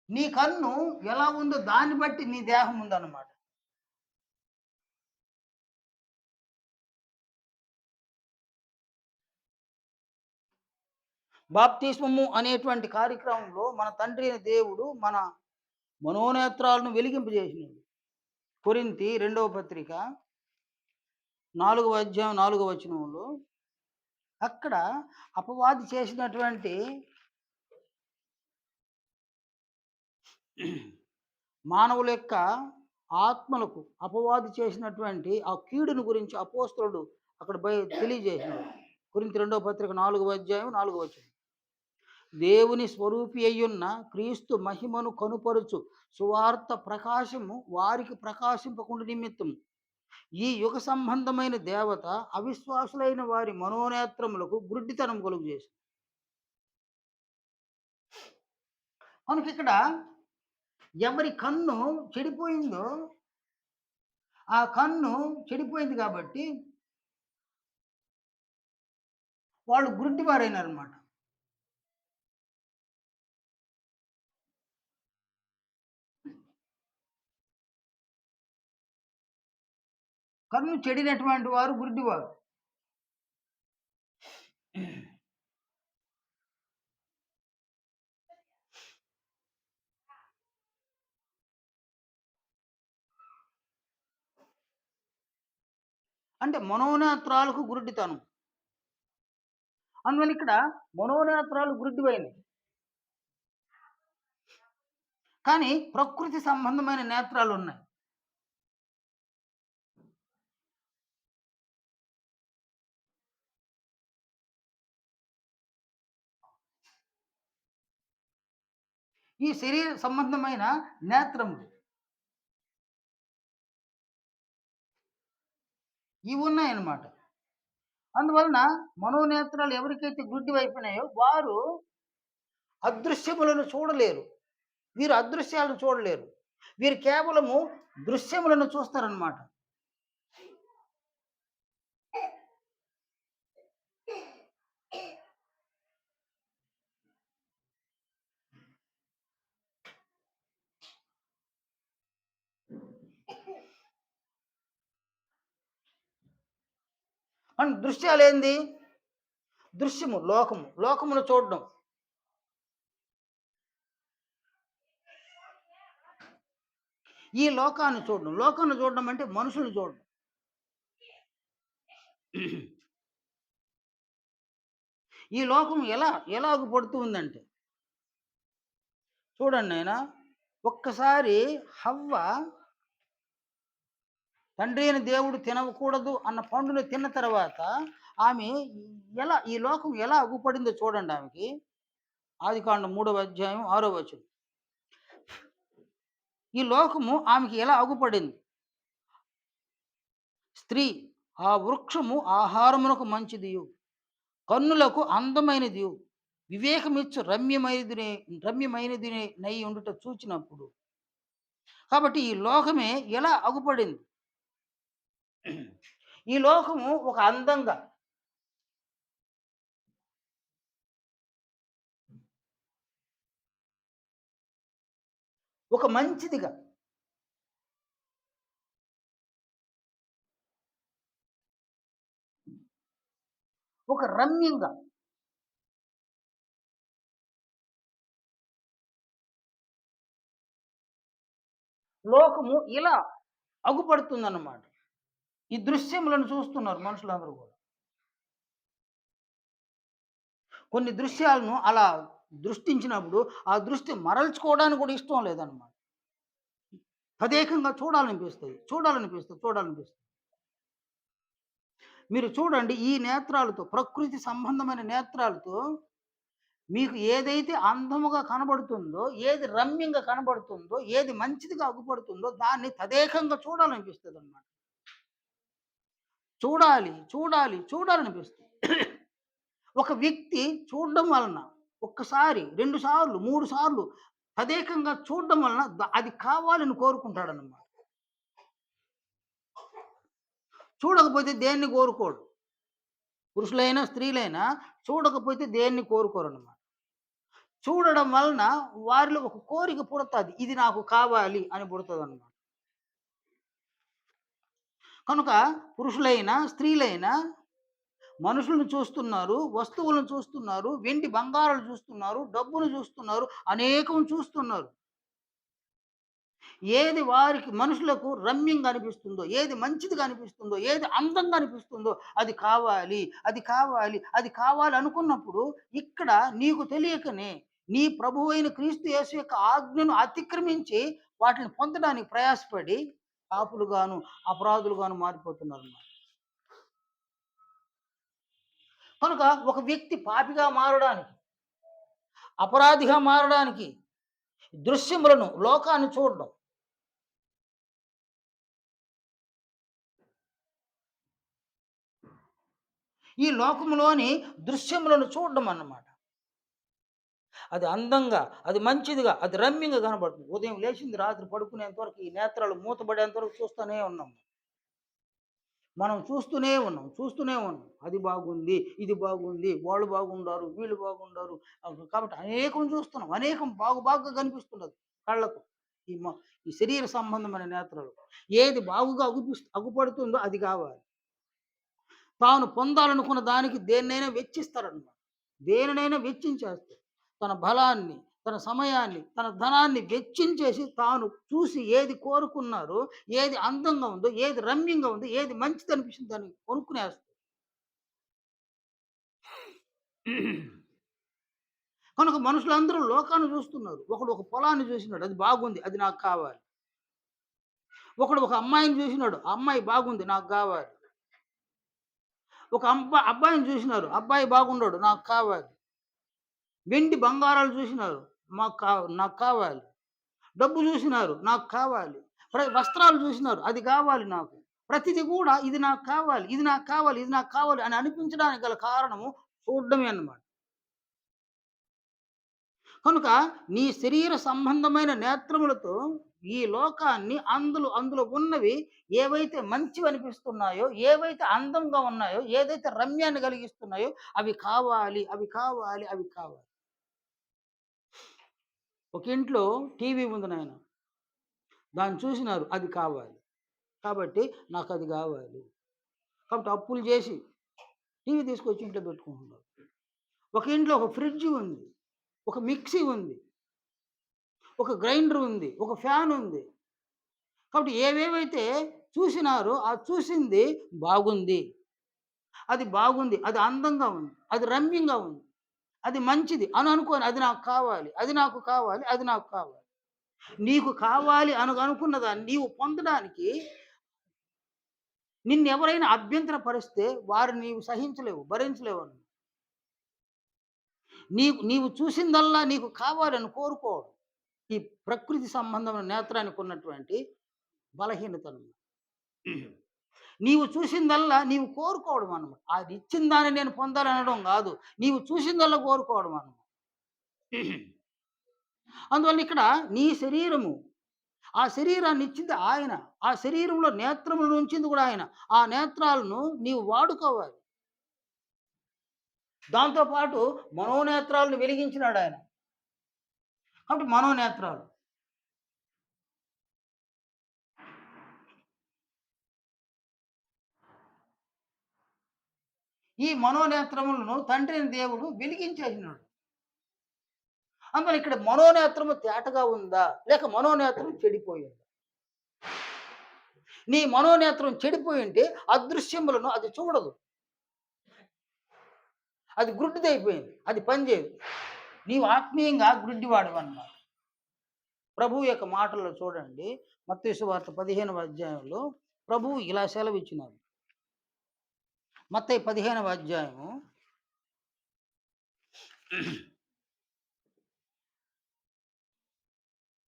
నీ కన్ను ఎలా ఉందో దాన్ని బట్టి నీ దేహం ఉందన్నమాట. బాప్తిస్మము అనేటువంటి కార్యక్రమంలో మన తండ్రి అయిన దేవుడు మన మనోనేత్రాలను వెలిగింపజేసినాడు. కొరింథీ రెండవ పత్రిక 4వ అధ్యాయం 4వ వచనంలో అక్కడ అపవాది చేసినటువంటి మానవుల యొక్క ఆత్మలకు అపవాది చేసినటువంటి ఆ కీడుని గురించి అపోస్తలుడు అక్కడ తెలియజేసినాడు. కొరింథీ రెండవ పత్రిక 4వ అధ్యాయం 4వ వచనం. దేవుని స్వరూపి అయ్యున్న క్రీస్తు మహిమను కనుపరుచు సువార్త ప్రకాశము వారికి ప్రకాశింపకుండా నిమిత్తము ఈ యుగ సంబంధమైన దేవత అవిశ్వాసులైన వారి మనోనేత్రములకు గుడ్డితనం కలుగు చేసి మనకి ఇక్కడ ఎవరి కన్ను చెడిపోయిందో ఆ కన్ను చెడిపోయింది కాబట్టి వాళ్ళు గుడ్డివారైనారన్నమాట. కన్ను చెడినటువంటి వారు గుడ్డివారు. అంటే మనోనేత్రాలకు గుడ్డితనం. అందువల్ల ఇక్కడ మనోనేత్రాలు గుడ్డివైనయి. కానీ ప్రకృతి సంబంధమైన నేత్రాలున్నాయి. ఈ శరీర సంబంధమైన నేత్రములు ఇవి ఉన్నాయన్నమాట. అందువలన మనోనేత్రాలు ఎవరికైతే గుడ్డివైపోయినాయో వారు అదృశ్యములను చూడలేరు. వీరు అదృశ్యాలను చూడలేరు. వీరు కేవలము దృశ్యములను చూస్తారన్నమాట. అండ్ దృశ్యాలేంది? దృశ్యము లోకము. లోకమును చూడడం. ఈ లోకాన్ని చూడడం. లోకాన్ని చూడడం అంటే మనుషుల్ని చూడడం. ఈ లోకం ఎలాగ పడుతూ ఉందంటే చూడండి నాయనా, ఒక్కసారి హవ్వ తండ్రి అయిన దేవుడు తినకూడదు అన్న పండుని తిన్న తర్వాత ఆమె ఈ లోకం ఎలా అగుపడిందో చూడండి ఆమెకి. ఆదికాండం 3వ అధ్యాయం 6వ వచనం. ఈ లోకము ఆమెకి ఎలా అగుపడింది? స్త్రీ ఆ వృక్షము ఆహారమునకు మంచిదియు, కన్నులకు అందమైనదియు, వివేకమిచ్చు రమ్యమైనది నై ఉండుట చూచినప్పుడు. కాబట్టి ఈ లోకమే ఎలా అగుపడింది? ఈ లోకము ఒక అందంగా, ఒక మంచిదిగా, ఒక రమ్యంగా, లోకము ఇలా అగుపడుతుందన్నమాట. ఈ దృశ్యములను చూస్తున్నారు మనుషులందరూ కూడా. కొన్ని దృశ్యాలను అలా దృష్టించినప్పుడు ఆ దృష్టి మరల్చుకోవడానికి కూడా ఇష్టం లేదన్నమాట. తదేకంగా చూడాలనిపిస్తుంది. మీరు చూడండి, ఈ నేత్రాలతో, ప్రకృతి సంబంధమైన నేత్రాలతో మీకు ఏదైతే అందముగా కనబడుతుందో, ఏది రమ్యంగా కనబడుతుందో, ఏది మంచిదిగా అగుపడుతుందో దాన్ని తదేకంగా చూడాలనిపిస్తుందన్నమాట. చూడాలనిపిస్తుంది. ఒక వ్యక్తి చూడడం వలన ఒక్కసారి, 2 సార్లు, 3 సార్లు తదేకంగా చూడడం వలన అది కావాలని కోరుకుంటాడన్నమాట. చూడకపోతే దేన్ని కోరుకోడు. పురుషులైనా, స్త్రీలైనా చూడకపోతే దేన్ని కోరుకోరనమాట. చూడడం వలన వారిలో ఒక కోరిక పుడతది. ఇది నాకు కావాలి అని పుడతదనమాట. కనుక పురుషులైనా, స్త్రీలైనా మనుషులను చూస్తున్నారు, వస్తువులను చూస్తున్నారు, వెండి బంగారాలు చూస్తున్నారు, డబ్బును చూస్తున్నారు, అనేకం చూస్తున్నారు. ఏది వారికి మనుషులకు రమ్యంగా అనిపిస్తుందో, ఏది మంచిదిగా అనిపిస్తుందో, ఏది అందంగా అనిపిస్తుందో అది కావాలి, అది కావాలి, అది కావాలి అనుకున్నప్పుడు ఇక్కడ నీకు తెలియకనే నీ ప్రభువైన క్రీస్తు యేసు యొక్క ఆజ్ఞను అతిక్రమించి వాటిని పొందడానికి ప్రయాసపడి పాపులుగాను, అపరాధులుగాను మారిపోతున్నారన్నమాట. కనుక ఒక వ్యక్తి పాపిగా మారడానికి, అపరాధిగా మారడానికి దృశ్యములను, లోకాన్ని చూడడం. ఈ లోకములోని దృశ్యములను చూడడం అన్నమాట. అది అందంగా, అది మంచిదిగా, అది రమ్యంగా కనబడుతుంది. ఉదయం లేచింది రాత్రి పడుకునేంత వరకు ఈ నేత్రాలు మూతబడేంత వరకు చూస్తూనే ఉన్నాం. మనం చూస్తూనే ఉన్నాం, చూస్తూనే ఉన్నాం. అది బాగుంది, ఇది బాగుంది, వాళ్ళు బాగుండారు, వీళ్ళు బాగుండారు. కాబట్టి అనేకం చూస్తున్నాం. అనేకం బాగుగా కనిపిస్తున్నది కళ్ళకు. ఈ మ ఈ శరీర సంబంధమైన నేత్రాలు. ఏది బాగుగా అగుపడుతుందో అది కావాలి. తాను పొందాలనుకున్న దానికి దేన్నైనా వెచ్చిస్తారనమాట. దేనినైనా వెచ్చించేస్తారు. తన బలాన్ని, తన సమయాన్ని, తన ధనాన్ని వెచ్చించేసి తాను చూసి ఏది కోరుకున్నారో, ఏది అందంగా ఉందో, ఏది రమ్యంగా ఉందో, ఏది మంచిదనిపిస్తుందో దాన్ని కొనుక్కునేస్తారు. కనుక మనుషులందరూ లోకాన్ని చూస్తున్నారు. ఒకడు ఒక పొలాన్ని చూసినాడు. అది బాగుంది. అది నాకు కావాలి. ఒకడు ఒక అమ్మాయిని చూసినాడు. ఆ అమ్మాయి బాగుంది. నాకు కావాలి. ఒక అబ్బాయిని చూసినారు. అబ్బాయి బాగున్నాడు. నాకు కావాలి. వెండి బంగారాలు చూసినారు. నాకు కావాలి. డబ్బు చూసినారు. నాకు కావాలి. వస్త్రాలు చూసినారు. అది కావాలి నాకు. ప్రతిది కూడా ఇది నాకు కావాలి, ఇది నాకు కావాలి, ఇది నాకు కావాలి అని అనిపించడానికి గల కారణము చూడడమే అన్నమాట. కనుక నీ శరీర సంబంధమైన నేత్రములతో ఈ లోకాన్ని అందులో ఉన్నవి ఏవైతే మంచివి అనిపిస్తున్నాయో, ఏవైతే అందంగా ఉన్నాయో, ఏదైతే రమ్యాన్ని కలిగిస్తున్నాయో అవి కావాలి, అవి కావాలి, అవి కావాలి. ఒక ఇంట్లో టీవీ ఉంది నాయన. దాన్ని చూసినారు. అది కావాలి. కాబట్టి నాకది గావాలి. కాబట్టి అప్పులు జేసి టీవీ తీసుకొచ్చి ఇంట్లో పెట్టుకుంటున్నారు. ఒక ఇంట్లో ఒక ఫ్రిడ్జ్ ఉంది. ఒక మిక్సీ ఉంది. ఒక గ్రైండర్ ఉంది. ఒక ఫ్యాన్ ఉంది. కాబట్టి ఏవేవైతే చూసినారో ఆ చూసింది బాగుంది. అది బాగుంది. అది అందంగా ఉంది. అది రమ్యంగా ఉంది. అది మంచిది అని అనుకోని అది నాకు కావాలి. అది నాకు కావాలి. అది నాకు కావాలి. నీకు కావాలి అనుకున్న దాన్ని నీవు పొందడానికి నిన్నెవరైనా అభ్యంతర పరిస్తే వారిని నీవు సహించలేవు, భరించలేవను. నీవు చూసిందల్లా నీకు కావాలని కోరుకోవడం. ఈ ప్రకృతి సంబంధమైన నేత్రానికి ఉన్నటువంటి బలహీనతను. నీవు చూసిందల్లా నీవు కోరుకోవడం అన్నమాట. అది ఇచ్చిన దాన్ని నేను పొందాలనడం కాదు. నీవు చూసిందల్లా కోరుకోవడం అన్నమాట. అందువల్ల ఇక్కడ నీ శరీరము, ఆ శరీరాన్ని ఇచ్చింది ఆయన. ఆ శరీరంలో నేత్రములను ఉంచింది కూడా ఆయన. ఆ నేత్రాలను నీవు వాడుకోవాలి. దాంతో పాటు మనోనేత్రాలను వెలిగించినాడు ఆయన. కాబట్టి మనోనేత్రాలు. ఈ మనోనేత్రములను తండ్రిని దేవుడు వెలిగించేసినాడు. అందువల్ల ఇక్కడ మనోనేత్రము తేటగా ఉందా? లేక మనోనేత్రం చెడిపోయిందా? నీ మనోనేత్రం చెడిపోయింటే అదృశ్యములను అది చూడదు. అది గ్రుడ్డిదైపోయింది. అది పనిచేయదు. నీవు ఆత్మీయంగా గ్రుడ్డివాడివన్నమాట. ప్రభువు యొక్క మాటల్లో చూడండి. మత్తయి సువార్త 15వ అధ్యాయంలో ప్రభువు ఇలా సెలవిచ్చినారు. మత్తయి 15వ అధ్యాయము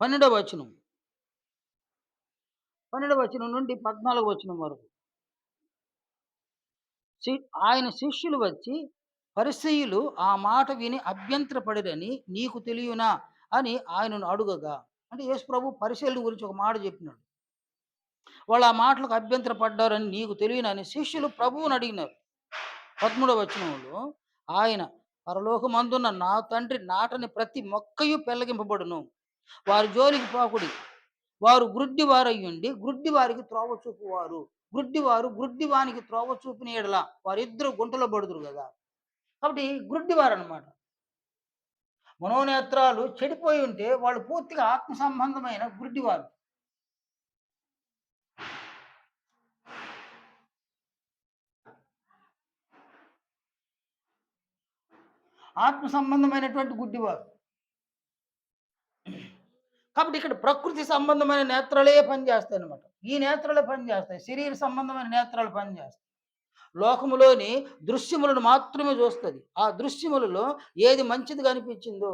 12వ వచనం. 12వ వచనం నుండి 14వ వచనం వరకు. ఆయన శిష్యులు వచ్చి పరిసయ్యులు ఆ మాట విని అభ్యంతరపడిరని నీకు తెలియనా అని ఆయనను అడుగగా, అంటే యేసు ప్రభు పరిసయ్యుల గురించి ఒక మాట చెప్పినాడు. వాళ్ళు ఆ మాటలకు అభ్యంతరపడ్డారని నీకు తెలియనని శిష్యులు ప్రభువుని అడిగినారు. 13వ వచనంలో ఆయన పరలోకమందున్న నా తండ్రి నాటని ప్రతి మొక్కయు పెళ్ళగింపబడును. వారి జోలికి పోకుడి. వారు గ్రుడ్డివారయ్యుండి గ్రుడ్డివారికి త్రోవ చూపువారు. గ్రుడ్డివానికి త్రోవ చూపిన యెడల వారిద్దరూ గుంటలో పడుదురు గదా! కాబట్టి గ్రుడ్డివారనమాట. మనోనేత్రాలు చెడిపోయి ఉంటే వాళ్ళు పూర్తిగా ఆత్మ సంబంధమైన గుడ్డివారు. ఆత్మ సంబంధమైనటువంటి గుడ్డివారు. కాబట్టి ఇక్కడ ప్రకృతి సంబంధమైన నేత్రాలే పనిచేస్తాయనమాట. ఈ నేత్రాలే పనిచేస్తాయి. శరీర సంబంధమైన నేత్రాలు పనిచేస్తాయి. లోకములోని దృశ్యములను మాత్రమే చూస్తది. ఆ దృశ్యములలో ఏది మంచిదిగా అనిపించిందో,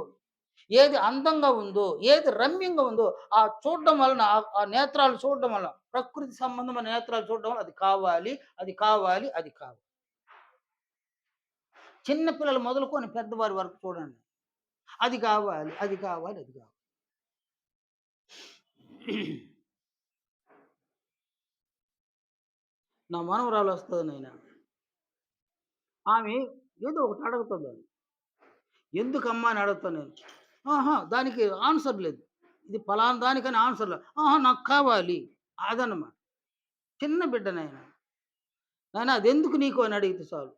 ఏది అందంగా ఉందో, ఏది రమ్యంగా ఉందో ఆ చూడడం వలన ఆ నేత్రాలు చూడడం వల్ల ప్రకృతి సంబంధమైన నేత్రాలు చూడడం వల్ల అది కావాలి, అది కావాలి, అది కావాలి. చిన్న పిల్లలు మొదలుకొని పెద్దవారి వరకు చూడండి. అది కావాలి, అది కావాలి, అది కావాలి. నా మనవరాలు వస్తది నాయన. ఆమె ఏదో ఒకటి అడుగుతుందని. ఎందుకమ్మా అని అడుగుతాను నేను. ఆహా! దానికి ఆన్సర్ లేదు. ఇది పలానా దానికని ఆన్సర్ లేదు. ఆహా! నాకు కావాలి. అదన్నమాట. చిన్న బిడ్డ నాయన. నాయన అదెందుకు నీకు అని అడిగితే చాలు.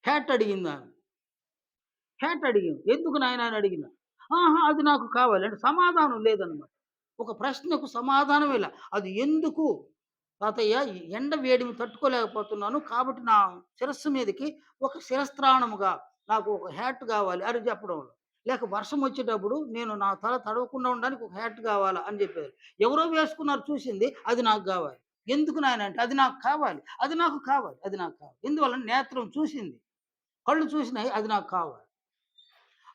హ్యాట్ అడిగిందామె. హ్యాట్ అడిగింది. ఎందుకు నాయనా అని అడిగినా. ఆహా! అది నాకు కావాలి. అంటే సమాధానం లేదన్నమాట. ఒక ప్రశ్నకు సమాధానమే ఇలా. అది ఎందుకు? తాతయ్య ఈ ఎండ వేడిమి తట్టుకోలేకపోతున్నాను. కాబట్టి నా శిరస్సు మీదకి ఒక శిరస్త్రాణముగా నాకు ఒక హ్యాట్ కావాలి అని చెప్పడం. లేక వర్షం వచ్చేటప్పుడు నేను నా తల తడవకుండా ఉండడానికి ఒక హ్యాట్ కావాలా అని చెప్పారు. ఎవరో వేసుకున్నారు చూసింది. అది నాకు కావాలి. ఎందుకు నాయన అంటే అది నాకు కావాలి. అది నాకు కావాలి. అది నాకు కావాలి. ఎందువల్ల నేత్రం చూసింది. కళ్ళు చూసినాయి. అది నాకు కావాలి.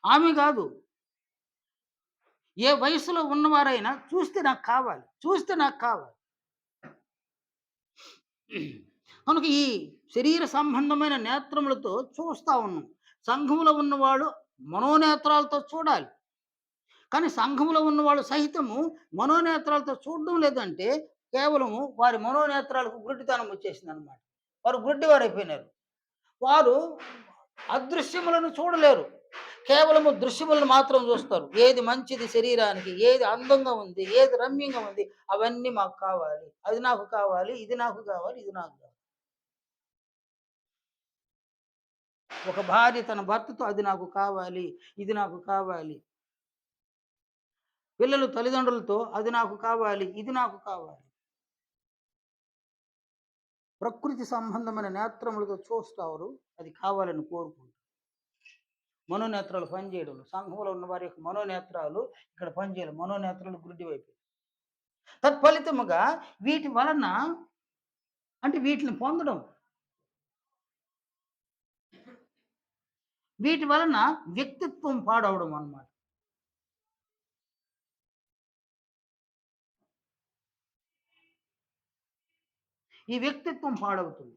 ఆమె కాదు. ఏ వయస్సులో ఉన్నవారైనా చూస్తే నాకు కావాలి. చూస్తే నాకు కావాలి. కనుక ఈ శరీర సంబంధమైన నేత్రములతో చూస్తా ఉన్నాం. సంఘములో ఉన్నవాడు మనోనేత్రాలతో చూడాలి. కానీ సంఘములో ఉన్నవాళ్ళు సహితము మనోనేత్రాలతో చూడడం లేదంటే కేవలము వారి మనోనేత్రాలకు గుడ్డితనం వచ్చేసిందనమాట. వారు గుడ్డివారైపోయినారు. వారు అదృశ్యములను చూడలేరు. కేవలము దృశ్యములను మాత్రం చూస్తారు. ఏది మంచిది శరీరానికి, ఏది అందంగా ఉంది, ఏది రమ్యంగా ఉంది అవన్నీ మాకు కావాలి. అది నాకు కావాలి, ఇది నాకు కావాలి, ఇది నాకు కావాలి. ఒక భార్య తన భర్తతో అది నాకు కావాలి, ఇది నాకు కావాలి. పిల్లలు తల్లిదండ్రులతో అది నాకు కావాలి, ఇది నాకు కావాలి. ప్రకృతి సంబంధమైన నేత్రములతో చూస్తారు. అది కావాలని కోరుకుంటారు. మనోనేత్రాలు పనిచేయడం. సంఘంలో ఉన్న వారి యొక్క మనోనేత్రాలు ఇక్కడ పనిచేయడం. మనోనేత్రాలు గుడ్డివైపోయాయి. తత్ఫలితముగా వీటి వలన అంటే వీటిని పొందడం. వీటి వలన వ్యక్తిత్వం పాడవడం అన్నమాట. ఈ వ్యక్తిత్వం పాడవుతుంది.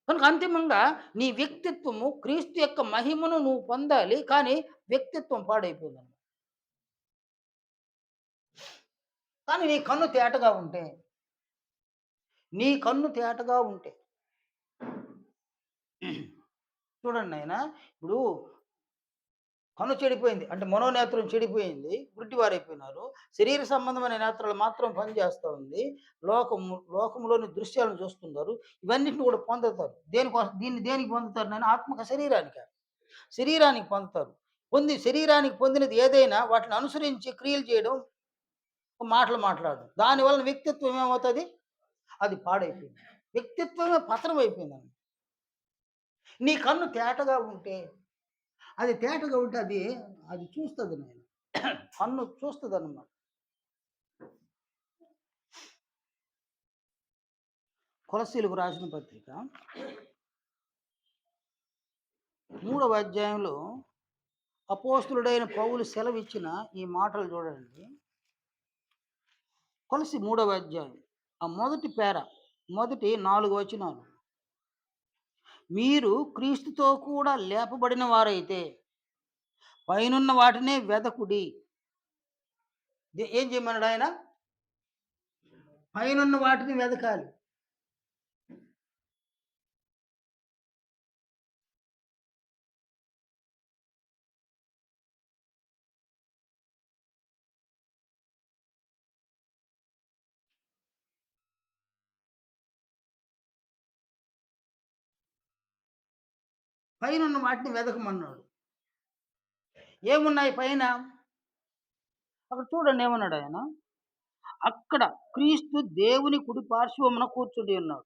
కనుక అంతిమంగా నీ వ్యక్తిత్వము క్రీస్తు యొక్క మహిమను నువ్వు పొందాలి. కానీ వ్యక్తిత్వం పాడైపోయిందన్నమాట. కానీ నీ కన్ను తేటగా ఉంటే చూడండి నాయన ఇప్పుడు కన్ను చెడిపోయింది. అంటే మనోనేత్రం చెడిపోయింది. గుడ్డివారైపోయినారు. శరీర సంబంధమైన నేత్రాలు మాత్రం పనిచేస్తా ఉంది. లోకములోని దృశ్యాలను చూస్తున్నారు. ఇవన్నిటిని కూడా పొందుతారు. దేనికోసం దీన్ని దేనికి పొందుతారు నాయన? ఆత్మక శరీరానికా? శరీరానికి పొందుతారు. శరీరానికి పొందినది ఏదైనా వాటిని అనుసరించి క్రియలు చేయడం, మాటలు మాట్లాడడం. దానివలన వ్యక్తిత్వం ఏమవుతది? అది పాడైపోయింది. వ్యక్తిత్వమే పతనం అయిపోయిందండి. నీ కన్ను తేటగా ఉంటే అది అది చూస్తది నాయన. కన్ను చూస్తదనమాట. కొలస్సీలకు రాసిన పత్రిక 3వ అధ్యాయంలో అపోస్తలుడైన పౌలు సెలవిచ్చిన ఈ మాటలు చూడండి. కొలసి 3వ అధ్యాయం. ఆ మొదటి మొదటి 4 వచనాలు. మీరు క్రీస్తుతో కూడా లేపబడిన వారైతే పైనున్న వాటినే వెదకుడి. ఏం చేయమన్నాడు ఆయన? పైనున్న వాటిని వెదకాలి. పైనున్న వాటిని వెదకమన్నాడు. ఏమున్నాయి పైన? అక్కడ చూడండి ఏమన్నాడు ఆయన? అక్కడ క్రీస్తు దేవుని కుడి పార్శ్వమున కూర్చుండి ఉన్నాడు.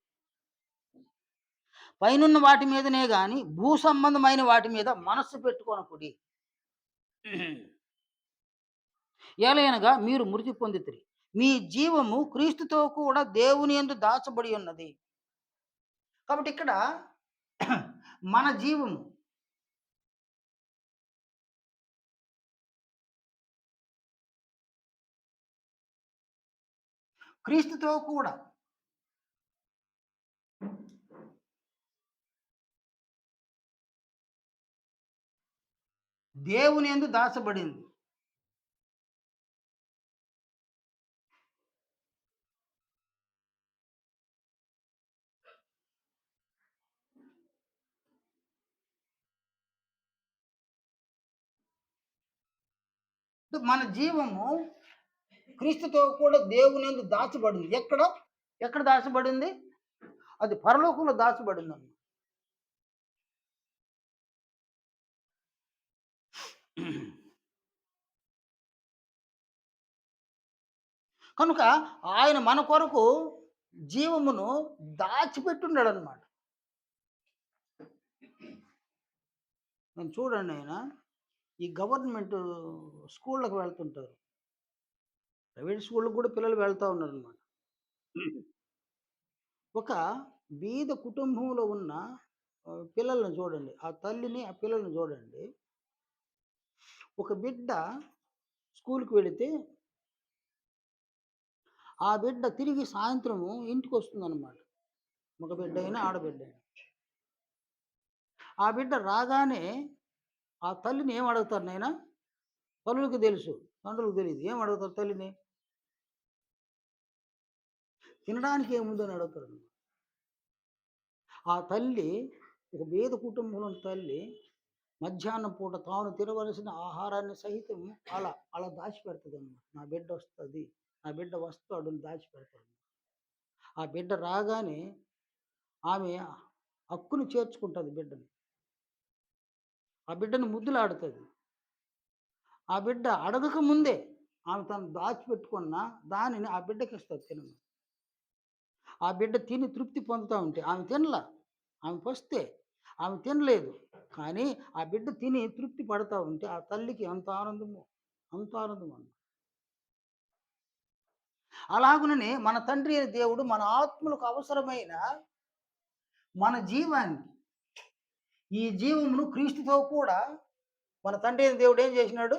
పైనున్న వాటి మీదనే గాని భూ సంబంధమైన వాటి మీద మనస్సు పెట్టుకొనకుడి. ఏలయనగా మీరు మృతి పొందితిరి. మీ జీవము క్రీస్తుతో కూడా దేవుని యందు దాచబడి ఉన్నది. కాబట్టి ఇక్కడ మన జీవము క్రీస్తుతో కూడా దేవుని యందు దాచబడింది. మన జీవము క్రీస్తుతో కూడా దేవుని యందు దాచబడింది. ఎక్కడ? ఎక్కడ దాచబడింది? అది పరలోకంలో దాచబడిందన్నమాట. కనుక ఆయన మన కొరకు జీవమును దాచిపెట్టున్నాడనమాట. నేను చూడండి ఆయన ఈ గవర్నమెంట్ స్కూళ్ళకి వెళ్తుంటారు. ప్రైవేట్ స్కూళ్ళకి కూడా పిల్లలు వెళ్తా ఉన్నారనమాట. ఒక బీద కుటుంబంలో ఉన్న పిల్లల్ని చూడండి. ఆ తల్లిని, ఆ పిల్లల్ని చూడండి. ఒక బిడ్డ స్కూలుకి వెళితే, ఆ బిడ్డ తిరిగి సాయంత్రము ఇంటికొస్తుందనమాట. మగ బిడ్డైనా, ఆడబిడ్డైనా. ఆ బిడ్డ రాగానే ఆ తల్లిని ఏం అడుగుతారు నాయనా? తల్లులకి తెలుసు, తండ్రులకు తెలీదు. ఏం అడుగుతారు తల్లిని? తినడానికి ఏముందని అడుగుతారు. ఆ తల్లి, ఒక బీద కుటుంబంలోని తల్లి మధ్యాహ్నం పూట తాను తినవలసిన ఆహారాన్ని సహితం అలా అలా దాచిపెడతదనమాట. నా బిడ్డ వస్తది, నా బిడ్డ వస్తాడు అని దాచిపెడతాడు. ఆ బిడ్డ రాగానే ఆమె హక్కును చేర్చుకుంటది బిడ్డని. ఆ బిడ్డను ముద్దులాడుతది. ఆ బిడ్డ అడగక ముందే ఆమె తను దాచిపెట్టుకున్న దానిని ఆ బిడ్డకిస్తది తినమని. ఆ బిడ్డ తిని తృప్తి పొందుతా ఉంటే ఆమె తినలా. ఆమె పస్తే. ఆమె తినలేదు. కానీ ఆ బిడ్డ తిని తృప్తి పడతా ఉంటే ఆ తల్లికి ఎంత ఆనందమో, అంత ఆనందమన్నమాట. అలాగుననే మన తండ్రి అయిన దేవుడు మన ఆత్మలకు అవసరమైన మన జీవాన్ని, ఈ జీవమును క్రీస్తుతో కూడా మన తండ్రి అయిన దేవుడు ఏం చేసినాడు?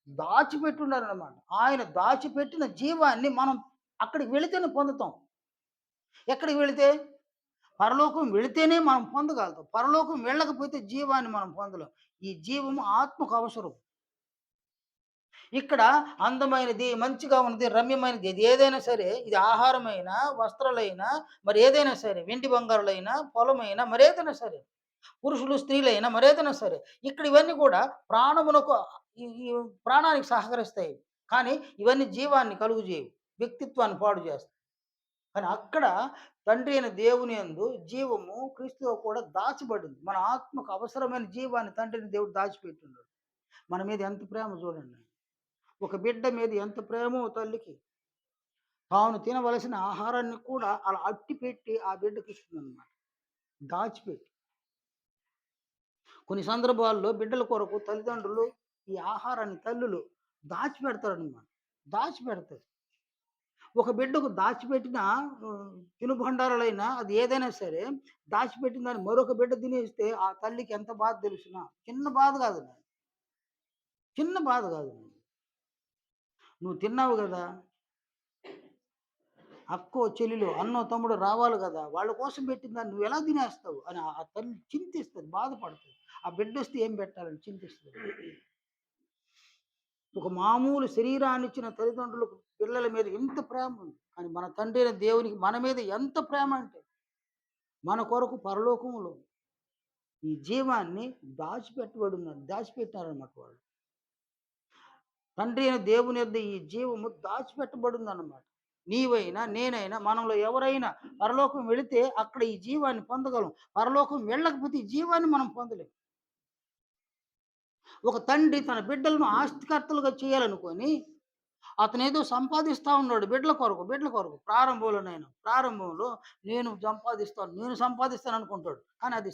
దాచిపెట్టున్నారనమాట. ఆయన దాచిపెట్టిన జీవాన్ని మనం అక్కడికి వెళితేనే పొందుతాం. ఎక్కడికి వెళితే? పరలోకం వెళితేనే మనం పొందగలుగుతాం. పరలోకం వెళ్ళకపోతే జీవాన్ని మనం పొందలేం. ఈ జీవము ఆత్మకు అవసరం. ఇక్కడ అందమైనది, మంచిగా ఉన్నది, రమ్యమైనది ఇది ఏదైనా సరే, ఇది ఆహారమైనా, వస్త్రాలైనా, మరి ఏదైనా సరే, వెండి బంగారులైనా, పొలమైనా, మరేదైనా సరే, పురుషులు, స్త్రీలైనా, మరేదైనా సరే, ఇక్కడ ఇవన్నీ కూడా ప్రాణమునకు ఈ ఈ ప్రాణానికి సహకరిస్తాయి. కానీ ఇవన్నీ జీవాన్ని కలుగజేయవు. వ్యక్తిత్వాన్ని పాడు చేస్తాయి. కానీ అక్కడ తండ్రి అయిన దేవుని యందు జీవము క్రీస్తులో కూడా దాచబడింది. మన ఆత్మకు అవసరమైన జీవాన్ని తండ్రిని దేవుడు దాచిపెట్టున్నాడు. మన మీద ఎంత ప్రేమ చూడండి. ఒక బిడ్డ మీద ఎంత ప్రేమో తల్లికి, తాను తినవలసిన ఆహారాన్ని కూడా అలా అట్టిపెట్టి ఆ బిడ్డకి ఇస్తుందన్నమాట. దాచిపెట్టి. కొన్ని సందర్భాల్లో బిడ్డల కొరకు తల్లిదండ్రులు ఈ ఆహారాన్ని తల్లులు దాచిపెడతారన్నమాట. దాచిపెడతారు. ఒక బిడ్డకు దాచిపెట్టిన తినుబండారాలైనా అది ఏదైనా సరే, దాచిపెట్టిన దాన్ని మరొక బిడ్డ తినేస్తే ఆ తల్లికి ఎంత బాధ తెలుసునా? చిన్న బాధ కాదు. చిన్న బాధ కాదు. నువ్వు తిన్నావు గదా! అక్కో, చెల్లిలో, అన్నో, తమ్ముడో రావాలి గదా! వాళ్ళ కోసం పెట్టిన దాన్ని నువ్వెలా తినేస్తావు అని ఆ తల్లి చింతిస్తది, బాధపడతది. ఆ బిడ్డొస్తే ఏం పెట్టాలని చింతిస్తది. ఒక మామూలు శరీరాన్నిచ్చిన తల్లిదండ్రులకు పిల్లల మీద ఎంత ప్రేమ ఉంది. కానీ మన తండ్రి అయిన దేవునికి మన మీద ఎంత ప్రేమ అంటే, మన కొరకు పరలోకములో ఈ జీవాన్ని దాచిపెట్టారన్నమాట వాళ్ళు. తండ్రి అయిన దేవుని యొద్ద ఈ జీవము దాచిపెట్టబడిందన్నమాట. నీవైనా, నేనైనా, మనలో ఎవరైనా పరలోకం వెళితే అక్కడ ఈ జీవాన్ని పొందగలం. పరలోకం వెళ్ళకపోతే ఈ జీవాన్ని మనం పొందలేం. ఒక తండ్రి తన బిడ్డలను ఆస్తికర్తలుగా చేయాలనుకోని, అతనేదో సంపాదిస్తా ఉన్నాడు బిడ్డల కొరకు. ప్రారంభంలో నేను సంపాదిస్తాననుకుంటాడు. కానీ అది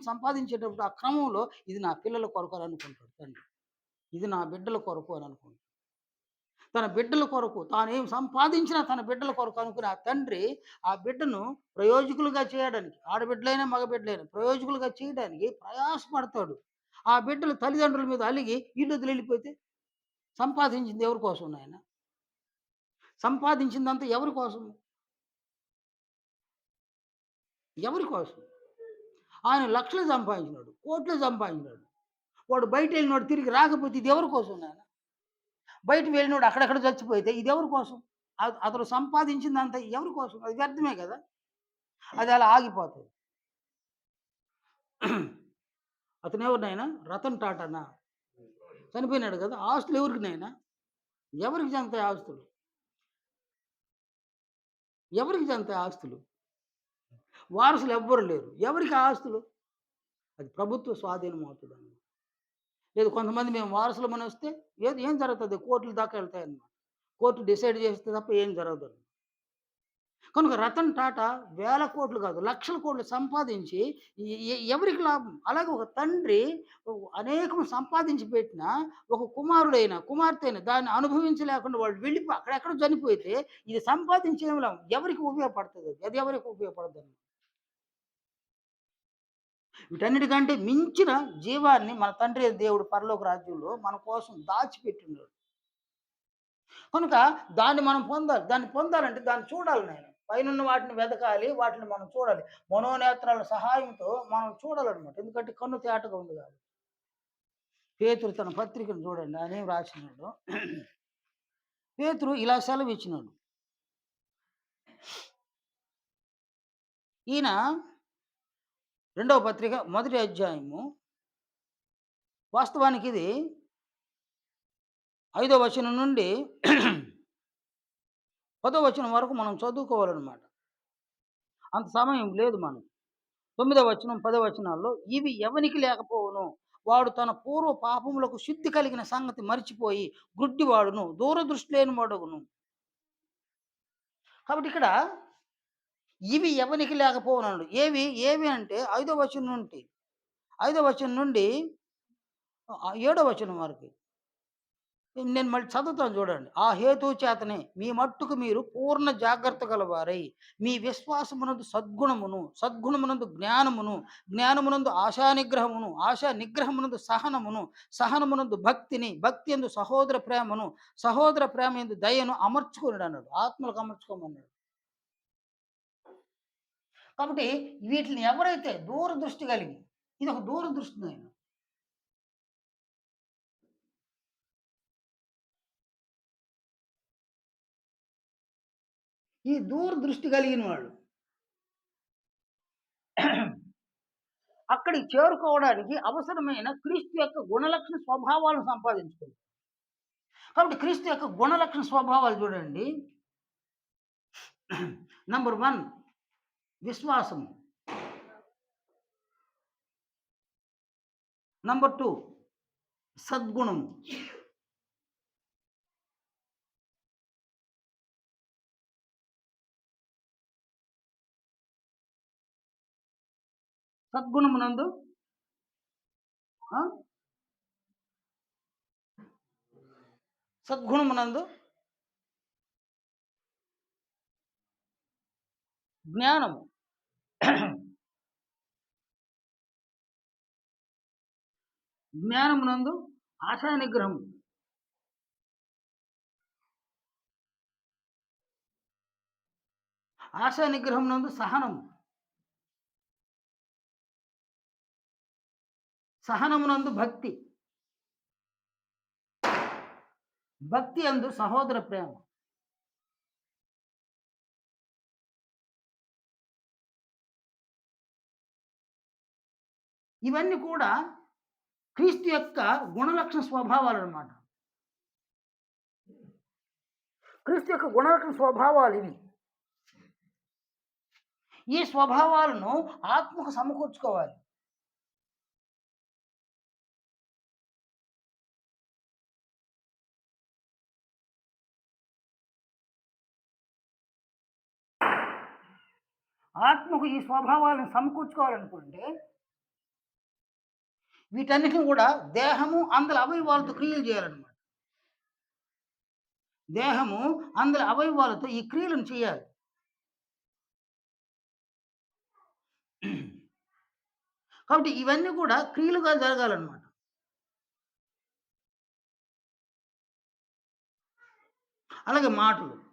సంపాదించేటప్పుడు ఆ క్రమంలో ఇది నా పిల్లల కొరకు అని అనుకుంటాడు తండ్రి. ఇది నా బిడ్డల కొరకు అని అనుకుంటాడు. తన బిడ్డల కొరకు తానేం సంపాదించినా తన బిడ్డల కొరకు అనుకునే ఆ తండ్రి, ఆ బిడ్డను ప్రయోజకులుగా చేయడానికి, ఆడబిడ్డలైనా, మగబిడ్డలైనా ప్రయోజకులుగా చేయడానికి ప్రయాసపడతాడు. ఆ బిడ్డలు తల్లిదండ్రుల మీద అలిగి ఈళ్ళొదిలి వెళ్ళిపోతే సంపాదించింది ఎవరి కోసం నాయన? సంపాదించిందంతా ఎవరి కోసం? ఎవరి కోసం? ఆయన లక్షలు సంపాదించినాడు, కోట్లు సంపాదించినాడు. వాడు బయటెళ్ళినోడు తిరిగి రాకపోతే ఇది ఎవరి కోసం నాయన? బయటికి వెళ్ళినోడు అక్కడెక్కడ చచ్చిపోతే ఇదెవరి కోసం? అతడు సంపాదించిందంతా ఎవరి కోసం? అది వ్యర్థమే గదా! అది అలా ఆగిపోతది. అతనెవరు నాయన? రతన్ టాటానా? చనిపోయినాడు గదా! ఆస్తులు ఎవరికి నాయన? ఎవరికి చెందుతాయి ఆస్తులు? ఎవరికి చెందుతాయి ఆస్తులు? వారసులు ఎవ్వరు లేరు. ఎవరికి ఆ ఆస్తులు? అది ప్రభుత్వ స్వాధీనం అవుతదన్నమాట. లేదు కొంతమంది మేము వారసులమనొస్తే ఏం జరుగుతది? కోర్టుల దాకా ఎళ్తాయన్నమాట. కోర్ట్ డిసైడ్ చేస్తే తప్ప ఏం జరగదు. కనుక రతన్ టాటా వేల కోట్లు కాదు, లక్షల కోట్లు సంపాదించి ఎవరికి లాభం? అలాగే ఒక తండ్రి అనేకం సంపాదించి పెట్టినా, ఒక కుమారుడైనా, కుమార్తె అయినా దాన్ని అనుభవించలేకుండా వాళ్ళు అక్కడెక్కడో చనిపోతే, ఇది సంపాదించి ఏమి లాభం? ఎవరికి ఉపయోగపడతదది? అది ఎవరికి ఉపయోగపడదని. వీటన్నిటికంటే మించిన జీవాన్ని మన తండ్రి అయిన దేవుడు పరలోక రాజ్యంలో మన కోసం దాచిపెట్టున్నాడు. కనుక దాన్ని మనం పొందాలి. దాన్ని పొందాలంటే దాన్ని చూడాలి నాయన. పైనున్న వాటిని వెతకాలి. వాటిని మనం చూడాలి. మనోనేత్రాల సహాయంతో మనం చూడాలనమాట. ఎందుకంటే కన్ను తేటగా ఉంది కాబట్టి. పేతురు తన పత్రికను చూడండి. ఆయనేం రాసినాడో. పేతురు ఇలా సెలవిచ్చినాడు. ఈయన రెండవ పత్రిక మొదటి అధ్యాయము, వాస్తవానికి ఇది 5వ వచనం నుండి 10వ వచనం వరకు మనం చదువుకోవాలనమాట. అంత సమయం లేదు మనకు. 9వ వచనం, 10వ వచనాల్లో ఇవి ఎవనికి లేకపోవును. వాడు తన పూర్వ పాపములకు శుద్ధి కలిగిన సంగతి మరిచిపోయి గుడ్డివాడును, దూరదృష్టి లేనివాడగును. కాబట్టి ఇక్కడ ఇవి ఎవనికి లేకపోవునన్నాడు. ఏవి అంటే 5వ వచనం నుండి 7వ వచనం వరకు. నేను మళ్ళీ చదువుతాను చూడండి. ఆ హేతువు చేతనే మీ మట్టుకు మీరు పూర్ణ జాగ్రత్త గలవారై, మీ విశ్వాసమునందు సద్గుణమును, సద్గుణమునందు జ్ఞానమును, జ్ఞానమునందు ఆశా నిగ్రహమును, ఆశా నిగ్రహమునందు సహనమును, సహనమునందు భక్తిని, భక్తి యందు సహోదర ప్రేమను, సహోదర ప్రేమ యందు దయను అమర్చుకొనుడు అన్నాడు. ఆత్మలకు అమర్చుకోమన్నాడు. కాబట్టి వీటిని ఎవరైతే దూరదృష్టి కలిగి, ఇది ఒక దూరదృష్టి నాయన. ఈ దూరదృష్టి కలిగిన వాళ్ళు అక్కడికి చేరుకోవడానికి అవసరమైన క్రీస్తు యొక్క గుణలక్షణ స్వభావాలను సంపాదించుకోవాలి. కాబట్టి క్రీస్తు యొక్క గుణలక్షణ స్వభావాలు చూడండి. నంబర్ 1 విశ్వాసము. నంబర్ 2 సద్గుణము. సద్గుణమునందు ఆ? సద్గుణమునందు జ్ఞానము. జ్ఞానమునందు ఆశా నిగ్రహము. ఆశా నిగ్రహం నందు సహనము, సహనమునందు భక్తి, భక్తి అందు సహోదర ప్రేమ. ఇవన్నీ కూడా క్రీస్తు యొక్క గుణలక్షణ స్వభావాలనమాట. క్రీస్తు యొక్క గుణలక్షణ స్వభావాలివి. ఈ స్వభావాలను ఆత్మకు సమకూర్చుకోవాలి. ఆత్మకు ఈ స్వభావాలను సమకూర్చుకోవాలనుకుంటే, వీటన్నిటిని కూడా దేహము, అందుల అవయవాలతో క్రియలు చేయాలనమాట. దేహము, అందుల అవయవాలతో ఈ క్రియలను చేయాలి. కాబట్టి ఇవన్నీ కూడా క్రియలుగా జరగాలనమాట. అలాగే మాటలు.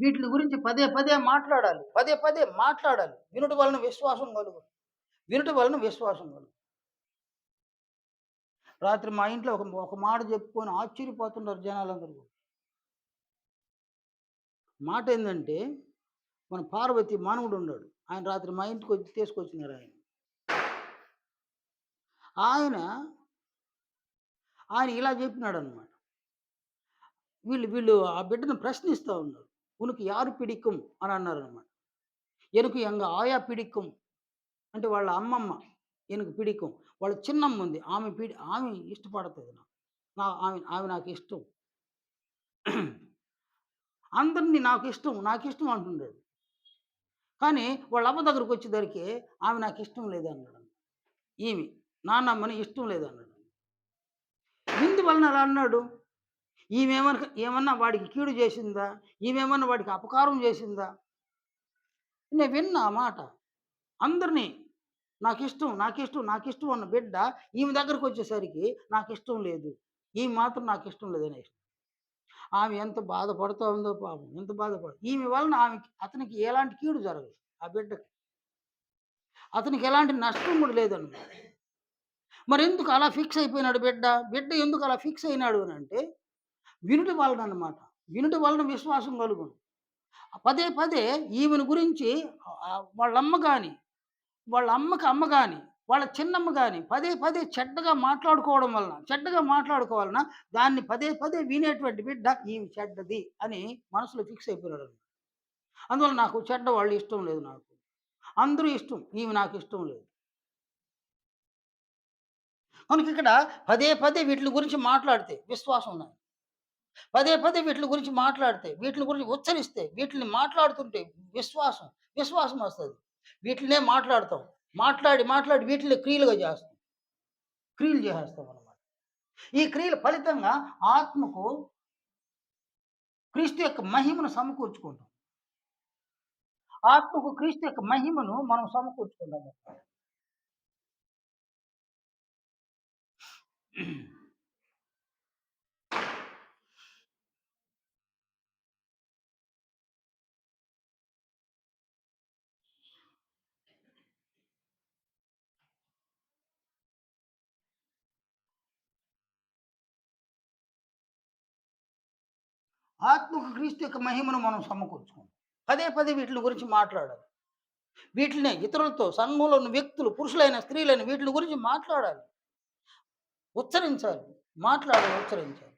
వీటిలి గురించి పదే పదే మాట్లాడాలి. పదే పదే మాట్లాడాలి. వినుట వలన విశ్వాసం కలుగును. వినుట వలన విశ్వాసం కలుగును. రాత్రి మా ఇంట్లో ఒక మాట చెప్పుకొని ఆశ్చర్యపోతున్నారు జనాలందరూ కూడా. మాటేందంటే, మన పార్వతి మానవుడున్నాడు. ఆయన రాత్రి మా ఇంటికొచ్చి తీసుకొచ్చినారాయన. ఆయన, ఆయన ఇలా చెప్పినాడనమాట. వీళ్ళు వీళ్ళు ఆ బిడ్డను ప్రశ్నిస్తా ఉన్నారు. "ఉనకు యారు పిడిక్కుం" అని అన్నారనమాట. "ఎనకు ఎంగ ఆయా పిడిక్కుం" అంటే వాళ్ళ అమ్మమ్మ ఎనకు పిడిక్కుం. వాళ్ళ చిన్నమ్ముంది. ఆమె ఇష్టపడతది నాకు. ఆమె ఆమె నాకిష్టం. అందరిని నాకిష్టం, నాకిష్టం అంటుండాడు. కానీ వాళ్ళ అవ్వ దగ్గరకొచ్చేసరికి ఆమె నాకిష్టం లేదన్నాడు. ఈమె నాన్నమ్మని ఇష్టం లేదన్నాడు. ఎందువలన అలా అన్నాడు? ఏమన్నా వాడికి కీడు చేసిందా? ఈమేమన్నా వాడికి అపకారం చేసిందా? నేను విన్నా ఆ మాట. అందరిని నాకిష్టం, నాకిష్టం, నాకిష్టం అన్న బిడ్డ ఈమె దగ్గరకొచ్చేసరికి నాకిష్టం లేదు. ఈమె మాత్రం నాకిష్టం లేదనేసి. ఆమె ఎంత బాధపడుతా ఉందో పాపం. ఎంత ఈమె వలన అతనికి ఎలాంటి కీడు జరగదు. ఆ బిడ్డకి. అతనికి ఎలాంటి నష్టం కూడా లేదన్నమాట. మరెందుకు అలా ఫిక్స్ అయిపోయినాడు బిడ్డ? బిడ్డ ఎందుకు అలా ఫిక్స్ అయినాడు అనంటే, వినుట వలననమాట. వినుట వలన విశ్వాసం కలుగును. పదే పదే ఈమెను గురించి వాళ్ళమ్మ గాని, వాళ్ళ అమ్మకి అమ్మ గాని, వాళ్ళ చిన్నమ్మ గాని పదే పదే చెడ్డగా మాట్లాడుకోవడం వలన, చెడ్డగా మాట్లాడుకోవాలన దాన్ని పదే పదే వినేటువంటి బిడ్డ ఈమె చెడ్డది అని మనసులో ఫిక్స్ అయిపోయినాడన్నమాట. అందువల్ల నాకు చెడ్డవాళ్ళు ఇష్టం లేదు నాకు. అందరూ ఇష్టం. ఈమె నాకిష్టం లేదు. కనుక ఇక్కడ పదే పదే వీటిలి గురించి మాట్లాడితే విశ్వాసం ఉన్నది. పదే పదే వీటిలి గురించి మాట్లాడితే, వీటిలి గురించి ఉచ్చరిస్తే, వీటిని మాట్లాడుతుంటే విశ్వాసం, విశ్వాసం వస్తది. వీటిలనే మాట్లాడతాం. మాట్లాడి, మాట్లాడి వీటిని క్రియలుగా చేస్తాం. క్రియలు చేసేస్తామనమాట. ఈ క్రియల ఫలితంగా ఆత్మకు క్రీస్తు యొక్క మహిమను సమకూర్చుకుంటాం. ఆత్మకు క్రీస్తు యొక్క మహిమను మనం సమకూర్చుకుంటాం. ఆత్మకు క్రీస్తు యొక్క మహిమను మనం సమకూర్చుకుంటాం. పదే పదే వీటిల గురించి మాట్లాడాలి. వీటినే ఇతరులతో సంఘంలో ఉన్న వ్యక్తులు, పురుషులైన, స్త్రీలైన వీటిల గురించి మాట్లాడాలి. ఉచ్చరించాలి. మాట్లాడాలి, ఉచ్చరించాలి.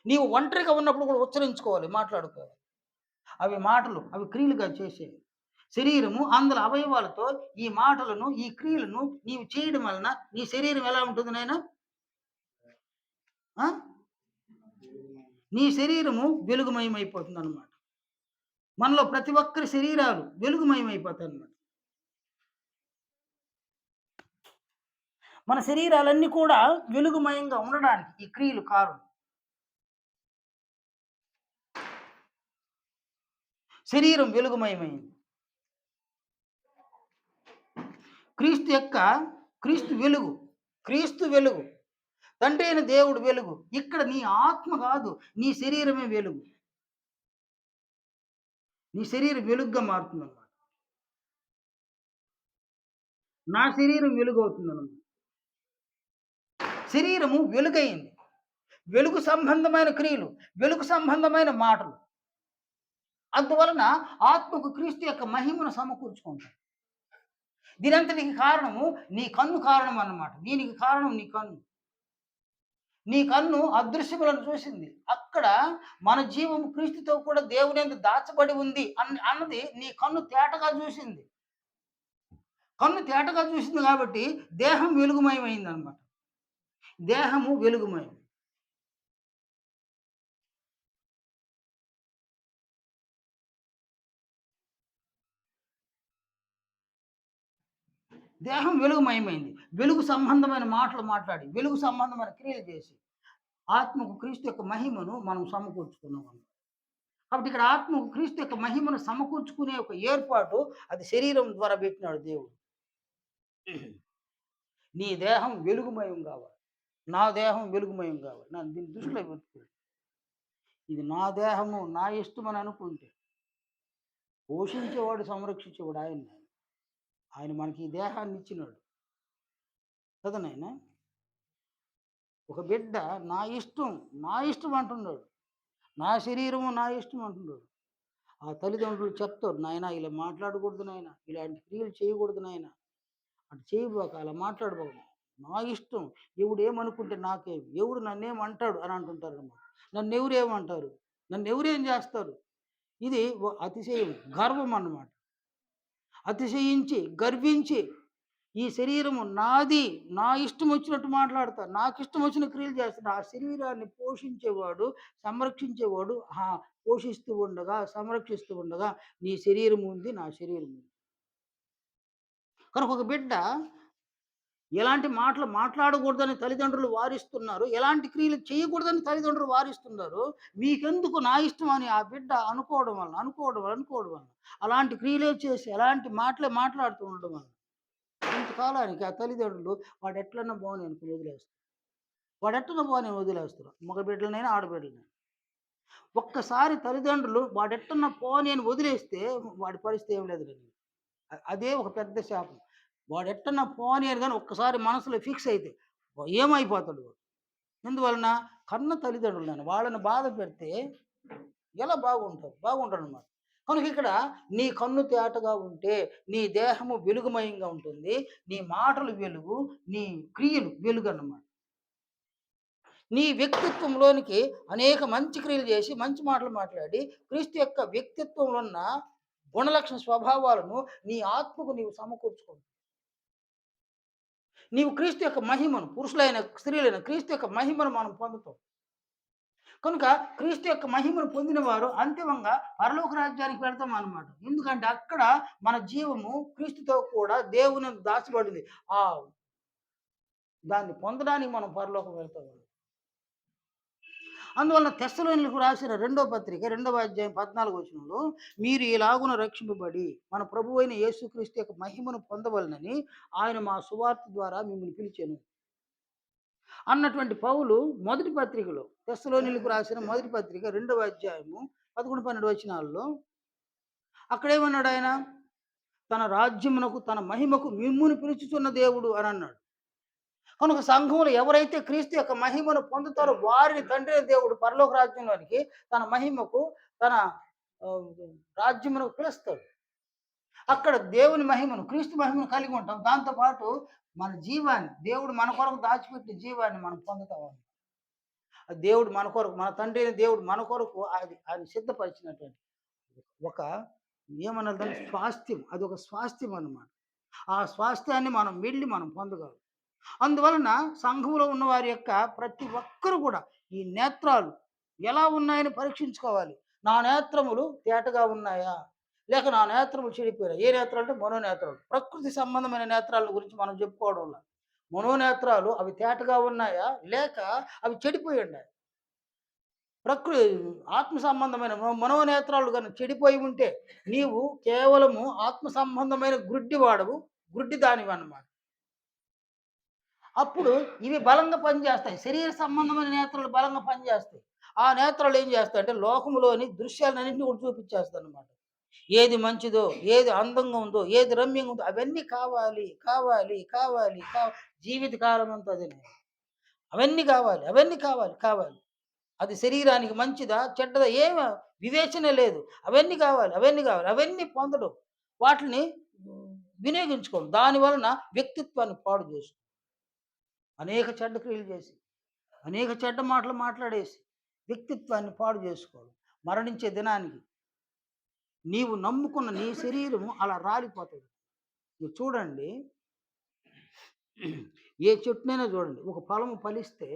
నీవు ఒంటరిగా ఉన్నప్పుడు కూడా ఉచ్చరించుకోవాలి, మాట్లాడుకోవాలి. అవి మాటలు, అవి క్రియలుగా చేసేవి. శరీరము అందుల అవయవాలతో ఈ మాటలను, ఈ క్రియలను నీవు చేయడం వలన నీ శరీరం ఎలా ఉంటుంది నాయనా? ఆ? నీ శరీరము వెలుగుమయమైపోతుందనమాట. మనలో ప్రతి ఒక్కరి శరీరాలు వెలుగుమయమైపోతాయన్నమాట. మన శరీరాలన్నీ కూడా వెలుగుమయంగా ఉండడానికి ఈ క్రియలు కారణం. శరీరం వెలుగుమయమైంది. క్రీస్తు వెలుగు. క్రీస్తు వెలుగు. తండ్రి అయిన దేవుడు వెలుగు. ఇక్కడ నీ ఆత్మ కాదు, నీ శరీరమే వెలుగు. నీ శరీరం వెలుగుగా మారుతుందన్నమాట. నా శరీరం వెలుగవుతుందన్నమాట. శరీరము వెలుగయింది. వెలుగు సంబంధమైన క్రియలు, వెలుగు సంబంధమైన మాటలు. అందువలన ఆత్మకు క్రీస్తు యొక్క మహిమను సమకూర్చుకుంటాం. దీనంతటికి కారణము నీ కన్ను కారణం అన్నమాట. దీనికి కారణం నీ కన్ను. నీ కన్ను అదృశ్యములను చూసింది. అక్కడ మన జీవము క్రీస్తుతో కూడా దేవునియందు దాచబడి ఉంది అన్నది నీ కన్ను తేటగా చూసింది. కన్ను తేటగా చూసింది కాబట్టి దేహం వెలుగుమయమైందనమాట. దేహము వెలుగుమయం. దేహం వెలుగుమయమైంది. వెలుగు సంబంధమైన మాటలు మాట్లాడి, వెలుగు సంబంధమైన క్రియలు చేసి, ఆత్మకు క్రీస్తు యొక్క మహిమను మనం సమకూర్చుకున్నాం. కాబట్టి ఇక్కడ ఆత్మకు క్రీస్తు యొక్క మహిమను సమకూర్చుకునే ఒక ఏర్పాటు అది శరీరం ద్వారా పెట్టినాడు దేవుడు. నీ దేహం వెలుగుమయం కావాలి. నా దేహం వెలుగుమయం కావాలి. నన్ను దీన్ని దృష్టిలో పెట్టుకోండి. ఇది నా దేహము, నా ఇష్టం అని అనుకుంటే పోషించేవాడు, సంరక్షించేవాడు ఆయన. ఆయన మనకి ఈ దేహాన్ని ఇచ్చినాడు కదా నాయన. ఒక బిడ్డ నా ఇష్టం, నా ఇష్టం అంటున్నాడు. నా శరీరము నా ఇష్టం అంటున్నాడు. ఆ తల్లిదండ్రులు చెప్తారు, నాయన ఇలా మాట్లాడకూడదు నాయన, ఇలాంటి క్రియలు చేయకూడదు నాయన, అటు చేయబోక, అలా మాట్లాడబోక, నా ఇష్టం, ఎవడు ఏమనుకుంటే నాకేం, ఎవడు నన్నేమంటాడు అని అంటుంటారు అన్నమాట. నన్ను ఎవరేమంటారు, నన్ను ఎవరేం చేస్తారు. ఇది అతిశయం, గర్వం అన్నమాట. అతిశయించి గర్వించి ఈ శరీరము నాది, నా ఇష్టం వచ్చినట్టు మాట్లాడతా, నాకు ఇష్టం వచ్చిన క్రియలు చేస్తాడు. ఆ శరీరాన్ని పోషించేవాడు, సంరక్షించేవాడు, పోషిస్తూ ఉండగా, సంరక్షిస్తూ ఉండగా నీ శరీరం ఉంది, నా శరీరం ఉంది. కనుక ఒక బిడ్డ ఎలాంటి మాటలు మాట్లాడకూడదని తల్లిదండ్రులు వారిస్తున్నారు, ఎలాంటి క్రియలు చేయకూడదని తల్లిదండ్రులు వారిస్తున్నారు. మీకెందుకు నా ఇష్టం అని ఆ బిడ్డ అనుకోవడం వల్ల అలాంటి క్రియలే చేసి, అలాంటి మాటలే మాట్లాడుతూ ఉండడం వల్ల ఇంతకాలానికి ఆ తల్లిదండ్రులు వాడెట్లన్నా పోనీ అనుకుని వదిలేస్తారు. వాడెట్లన్నా పోనీ వదిలేస్తారు. మగ బిడ్డలనైనా, ఆడబిడ్డలనైనా. ఒక్కసారి తల్లిదండ్రులు వాడెట్టన్నా పోనీ అని వదిలేస్తే వాడి పరిస్థితి ఏం లేదు. అదే ఒక పెద్ద శాపం. వాడెట్టన్నా పోనీ అని గాని ఒక్కసారి మనసులో ఫిక్స్ అయితే ఏమైపోతాడు వాడు. ఎందువలన కన్న తల్లిదండ్రులు నాన్న వాళ్ళని బాధ పెడితే ఎలా బాగుంటారనమాట. కనుక ఇక్కడ నీ కన్ను తేటగా ఉంటే నీ దేహము వెలుగుమయంగా ఉంటుంది. నీ మాటలు వెలుగు, నీ క్రియలు వెలుగు అన్నమాట. నీ వ్యక్తిత్వంలోనికి అనేక మంచి క్రియలు చేసి, మంచి మాటలు మాట్లాడి, క్రీస్తు యొక్క వ్యక్తిత్వంలో ఉన్న గుణలక్షణ స్వభావాలను నీ ఆత్మకు నీవు సమకూర్చుకో. నీవు క్రీస్తు యొక్క మహిమను, పురుషులైన స్త్రీలైన క్రీస్తు యొక్క మహిమను మనం పొందుతాం. కనుక క్రీస్తు యొక్క మహిమను పొందిన వారు అంతిమంగా పరలోక రాజ్యానికి వెళ్తాం అన్నమాట. ఎందుకంటే అక్కడ మన జీవము క్రీస్తుతో కూడా దేవుని దాచబడింది. ఆ దాన్ని పొందడానికి మనం పరలోకం వెళ్తాం. అందువలన తెస్సలోనిలకు రాసిన రెండో పత్రిక 2వ అధ్యాయం 14వ వచనంలో, మీరు ఇలాగున రక్షింపబడి మన ప్రభువైన యేసుక్రీస్తు యొక్క మహిమను పొందవలెనని ఆయన మా సువార్త ద్వారా మిమ్మల్ని పిలిచెను అన్నటువంటి పౌలు మొదటి పత్రికలో, తెస్సలోనిలకు రాసిన మొదటి పత్రిక 2వ అధ్యాయము 11, 12 వచనాల్లో అక్కడేమన్నాడు ఆయన? తన రాజ్యమునకు, తన మహిమకు మిమ్మును పిలుచుచున్న దేవుడు అని అన్నాడు. కనుక సంఘంలో ఎవరైతే క్రీస్తు యొక్క మహిమను పొందుతారో వారిని తండ్రి దేవుడు పరలోక రాజ్యంలోనికి, తన మహిమకు, తన రాజ్యమునకు పిలుస్తాడు. అక్కడ దేవుని మహిమను, క్రీస్తు మహిమను కలిగి ఉంటాం. దాంతోపాటు మన జీవాన్ని, దేవుడు మన కొరకు దాచిపెట్టిన జీవాన్ని మనం పొందుతాం. దేవుడు మన కొరకు, మన తండ్రి అయిన దేవుడు మన కొరకు ఆయన సిద్ధపరిచినటువంటి ఒక ఏమన్నది దాన్ని స్వాస్థ్యం. అది ఒక స్వాస్థ్యం అన్నమాట. ఆ స్వాస్థ్యాన్ని మనం వెళ్ళి మనం పొందగలం. అందువలన సంఘంలో ఉన్న వారి యొక్క ప్రతి ఒక్కరు కూడా ఈ నేత్రాలు ఎలా ఉన్నాయని పరీక్షించుకోవాలి. నా నేత్రములు తేటగా ఉన్నాయా, లేక నా నేత్రములు చెడిపోయాయి. ఏ నేత్రాలు అంటే మనోనేత్రాలు. ప్రకృతి సంబంధమైన నేత్రాల గురించి మనం చెప్పుకోవడంలో, మనోనేత్రాలు అవి తేటగా ఉన్నాయా, లేక అవి చెడిపోయి ఉన్నాయి. ఆత్మ సంబంధమైన మనోనేత్రాలు కనుక చెడిపోయి ఉంటే నీవు కేవలము ఆత్మ సంబంధమైన గుడ్డి వాడవు, గుడ్డి దానివి అన్నమాట. అప్పుడు ఇవి బలంగా పనిచేస్తాయి. శరీర సంబంధమైన నేత్రాలు బలంగా పనిచేస్తాయి. ఆ నేత్రాలు ఏం చేస్తాయి అంటే లోకములోని దృశ్యాలన్నింటినీ కూడా చూపించేస్తాయి అన్నమాట. ఏది మంచిదో, ఏది అందంగా ఉందో, ఏది రమ్యంగా ఉందో అవన్నీ కావాలి, కావాలి, కావాలి, జీవిత కాలం అంతా అదేనే. అవన్నీ కావాలి, అవన్నీ కావాలి, కావాలి. అది శరీరానికి మంచిదా? చెడ్డదా? వివేచన లేదు. అవన్నీ కావాలి, అవన్నీ కావాలి, అవన్నీ పొందడం. వాటిని వినియోగించుకోవడం. దాని వలన వ్యక్తిత్వాన్ని పాడు చేసుకుంటాం. అనేక చెడ్డ క్రియలు చేసి, అనేక చెడ్డ మాటలు మాట్లాడేసి, వ్యక్తిత్వాన్ని పాడు చేసుకోవడం. మరణించే దినానికి నీవు నమ్ముకున్న నీ శరీరము అలా రాలిపోతది. మీరు చూడండి, ఏ చెట్టునైనా చూడండి. ఒక ఫలము ఫలిస్తే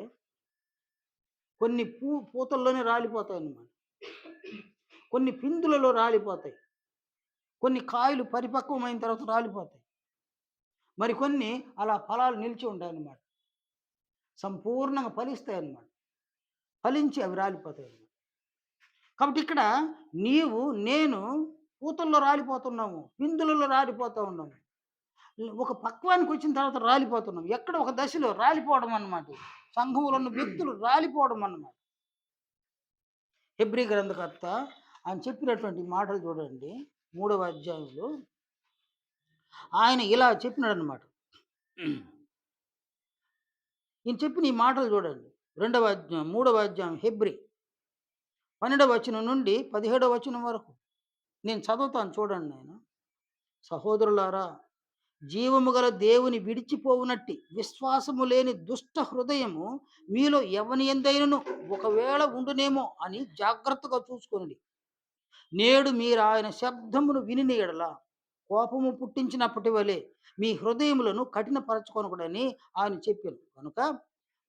కొన్ని పూతల్లోనే రాలిపోతాయన్నమాట. కొన్ని పిందులలో రాలిపోతాయి. కొన్ని కాయలు పరిపక్వమైన తర్వాత రాలిపోతాయి. మరికొన్ని అలా ఫలాలు నిలిచి ఉంటాయన్నమాట. సంపూర్ణంగా ఫలిస్తాయన్నమాట. ఫలించి అవి రాలిపోతాయన్నమాట. కాబట్టి ఇక్కడ నీవు, నేను పూతల్లో రాలిపోతున్నాము. పిందులలో రాలిపోతూ ఉన్నాము. ఒక పక్వానికి వచ్చిన తర్వాత రాలిపోతున్నాం. ఎక్కడ ఒక దశలో రాలిపోవడం అన్నమాట. సంఘంలో ఉన్న వ్యక్తులు రాలిపోవడం అన్నమాట. హెబ్రీ గ్రంథకర్త ఆయన చెప్పినటువంటి మాటలు చూడండి. 3వ అధ్యాయంలో ఆయన ఇలా చెప్పినాడన్నమాట. ఈయన చెప్పిన ఈ మాటలు చూడండి. 3వ అధ్యాయం హెబ్రీ 12వ వచనం నుండి 17వ వచనం వరకు నేను చదువుతాను చూడండి నాయన. సహోదరులారా, జీవము గల దేవుని విడిచిపోవునట్టి విశ్వాసము లేని దుష్ట హృదయము మీలో ఎవని ఎందైనను ఒకవేళ ఉండునేమో అని జాగ్రత్తగా చూసుకొనుడి. నేడు మీరు ఆయన శబ్దమును వినిన యెడల కోపము పుట్టించినప్పటి వలె మీ హృదయములను కఠినపరచుకొనకుడని ఆయన చెప్పాను. కనుక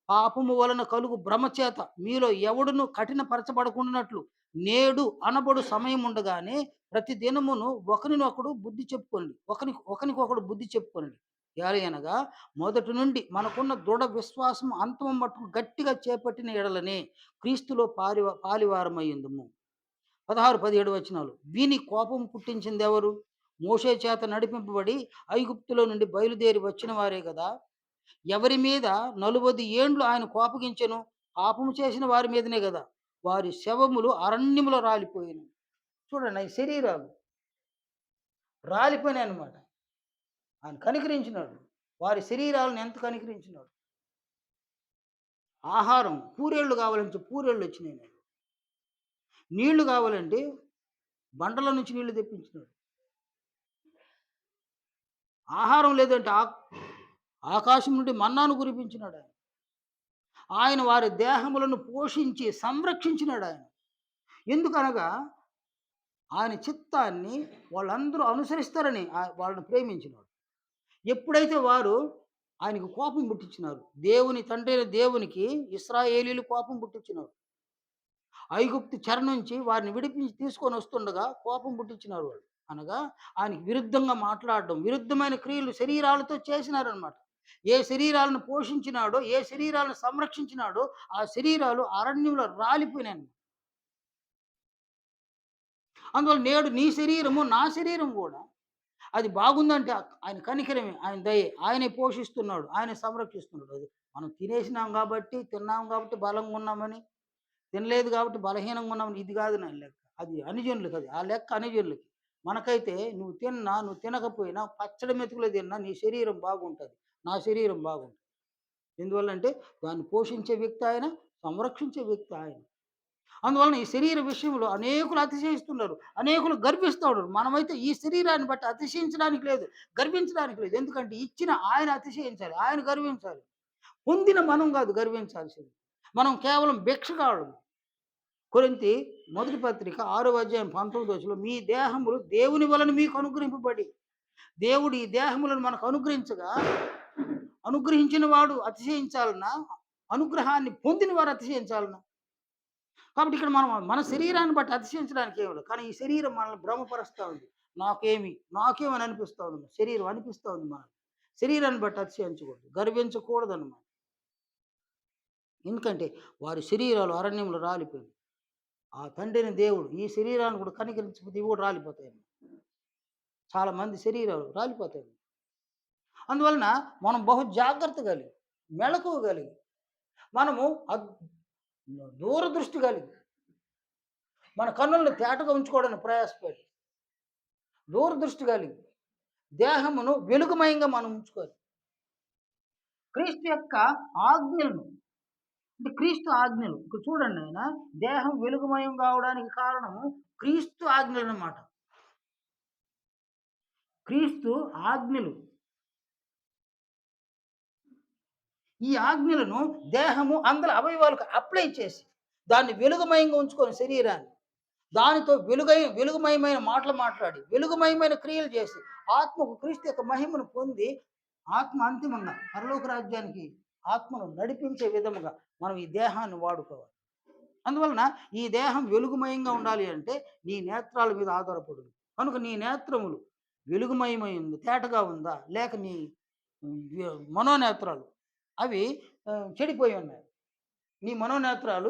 పాపము వలన కలుగు భ్రమ చేత మీలో ఎవడును కఠినపరచబడకుండానట్లు నేడు అనబడు సమయం ఉండగానే ప్రతి దినమును ఒకరినొకడు బుద్ధి చెప్పుకోండి, ఒకరికొకడు బుద్ధి చెప్పుకోండి. అనగా మొదటి నుండి మనకున్న దృఢ విశ్వాసం అంతం మట్టుకు గట్టిగా చేపట్టిన ఎడలనే క్రీస్తులో పాలివారమయ్యిందుము. 16, 17 వచనాలు. వీని కోపం పుట్టించింది ఎవరు? మోషే చేత నడిపింపబడి ఐగుప్తులో నుండి బయలుదేరి వచ్చిన వారే కదా. ఎవరి మీద 40 ఏండ్లు ఆయన కోపగించెను? పాపము చేసిన వారి మీదనే కదా. వారి శవములు అరణ్యములో రాలిపోయాను. చూడండి, ఈ శరీరాలు రాలిపోయినాయి అన్నమాట. ఆయన కనికరించినాడు. వారి శరీరాలను ఎంత కనికరించినాడు. ఆహారం పూరేళ్ళు కావాలంటే పూరేళ్ళు వచ్చినాయి. నీళ్లు కావాలంటే బండల నుంచి నీళ్లు తెప్పించినాడు. ఆహారం లేదంటే ఆకాశం నుండి మన్నాను కురిపించినాడు ఆయన. ఆయన వారి దేహములను పోషించి సంరక్షించినాడు ఆయన. ఎందుకనగా ఆయన చిత్తాన్ని వాళ్ళందరూ అనుసరిస్తారని వాళ్ళని ప్రేమించినాడు. ఎప్పుడైతే వారు ఆయనకు కోపం పుట్టించినారు, దేవుని తండ్రి అయిన దేవునికి ఇశ్రాయేలీయులు కోపం పుట్టించినారు. ఐగుప్తు చెర నుంచి వారిని విడిపించి తీసుకొని వస్తుండగా కోపం పుట్టించినారు వాళ్ళు. అనగా ఆయనకి విరుద్ధంగా మాట్లాడడం, విరుద్ధమైన క్రియలు శరీరాలతో చేసినారనమాట. ఏ శరీరాలను పోషించినాడో, ఏ శరీరాలను సంరక్షించినాడో ఆ శరీరాలు అరణ్యంలో రాలిపోయినాయి. అందువల్ల నేడు నీ శరీరము, నా శరీరం కూడా అది బాగుందంటే ఆయన కనికరమే, ఆయన దయే. ఆయనే పోషిస్తున్నాడు, ఆయనే సంరక్షిస్తున్నాడు. అది మనం తినేసినాం కాబట్టి, తిన్నాం కాబట్టి బలంగా ఉన్నామని, తినలేదు కాబట్టి బలహీనంగా ఉన్నామని ఇది కాదు నా లెక్క. అది అనుజనులకి, అది ఆ లెక్క అనుజనులకి. మనకైతే నువ్వు తిన్నా, నువ్వు తినకపోయినా, పచ్చడి మెతుకులు తిన్నా నీ శరీరం బాగుంటుంది, నా శరీరం బాగుంటుంది. ఎందువల్లంటే దాన్ని పోషించే వ్యక్తి ఆయన, సంరక్షించే వ్యక్తి ఆయన. అందువలన ఈ శరీర విషయంలో అనేకులు అతిశయిస్తున్నారు, అనేకులు గర్విస్తూ ఉన్నారు. మనమైతే ఈ శరీరాన్ని బట్టి అతిశయించడానికి లేదు, గర్వించడానికి లేదు. ఎందుకంటే ఇచ్చిన ఆయన అతిశయించాలి, ఆయన గర్వించాలి. పొందిన మనం కాదు గర్వించాల్సింది. మనం కేవలం భిక్షగాళ్ళము. కొరింథీ మొదటి పత్రిక 6వ అధ్యాయం 19వ వచనంలో మీ దేహములు దేవుని వలన మీకు అనుగ్రహింపబడి, దేవుడు ఈ దేహములను మనకు అనుగ్రహించగా, అనుగ్రహించిన వాడు అతిశయించాలన్నా, అనుగ్రహాన్ని పొందిన వారు అతిశయించాలన్నా. కాబట్టి ఇక్కడ మనం మన శరీరాన్ని బట్టి అతిశయించడానికి ఏమి లేదు. కానీ ఈ శరీరం మనల్ని భ్రమపరుస్తూ ఉంది. నాకేమని అనిపిస్తూ ఉంది, శరీరం అనిపిస్తూ ఉంది మనల్ని. శరీరాన్ని బట్టి అతిశయించకూడదు, గర్వించకూడదన్నమాట. ఎందుకంటే వారి శరీరాలు అరణ్యంలో రాలిపోయింది. ఆ తండ్రిని దేవుడు ఈ శరీరాన్ని కూడా కనికరించకపోతే ఇవి కూడా రాలిపోతాయండి. చాలా మంది శరీరాలు రాలిపోతాయి. అందువలన మనం బహు జాగ్రత్త కలిగి, మెళకువ కలిగి, మనము దూరదృష్టి కలిగి, మన కన్నులను తేటగా ఉంచుకోవడానికి ప్రయాసపడి దూరదృష్టి కలిగి దేహమును వెలుగుమయంగా మనం ఉంచుకోవాలి. క్రీస్తు యొక్క ఆజ్ఞలను అంటే క్రీస్తు ఆజ్ఞలు ఇక్కడ చూడండి ఆయన దేహం వెలుగుమయం కావడానికి కారణము క్రీస్తు ఆజ్ఞలనమాట. క్రీస్తు ఆజ్ఞలు. ఈ ఆజ్ఞలను దేహము అందరి అవయవాలకు అప్లై చేసి, దాన్ని వెలుగుమయంగా ఉంచుకొని శరీరాన్ని, దానితో వెలుగుమయమైన మాటలు మాట్లాడి, వెలుగుమయమైన క్రియలు చేసి, ఆత్మకు క్రీస్తు యొక్క మహిమను పొంది, ఆత్మ అంతిమంగా పరలోక రాజ్యానికి ఆత్మను నడిపించే విధముగా మనం ఈ దేహాన్ని వాడుకోవాలి. అందువలన ఈ దేహం వెలుగుమయంగా ఉండాలి అంటే నీ నేత్రాల మీద ఆధారపడు. కనుక నీ నేత్రములు వెలుగుమయమై ఉంది, తేటగా ఉందా? లేక నీ మనోనేత్రాలు అవి చెడిపోయి ఉన్నాయి. నీ మనోనేత్రాలు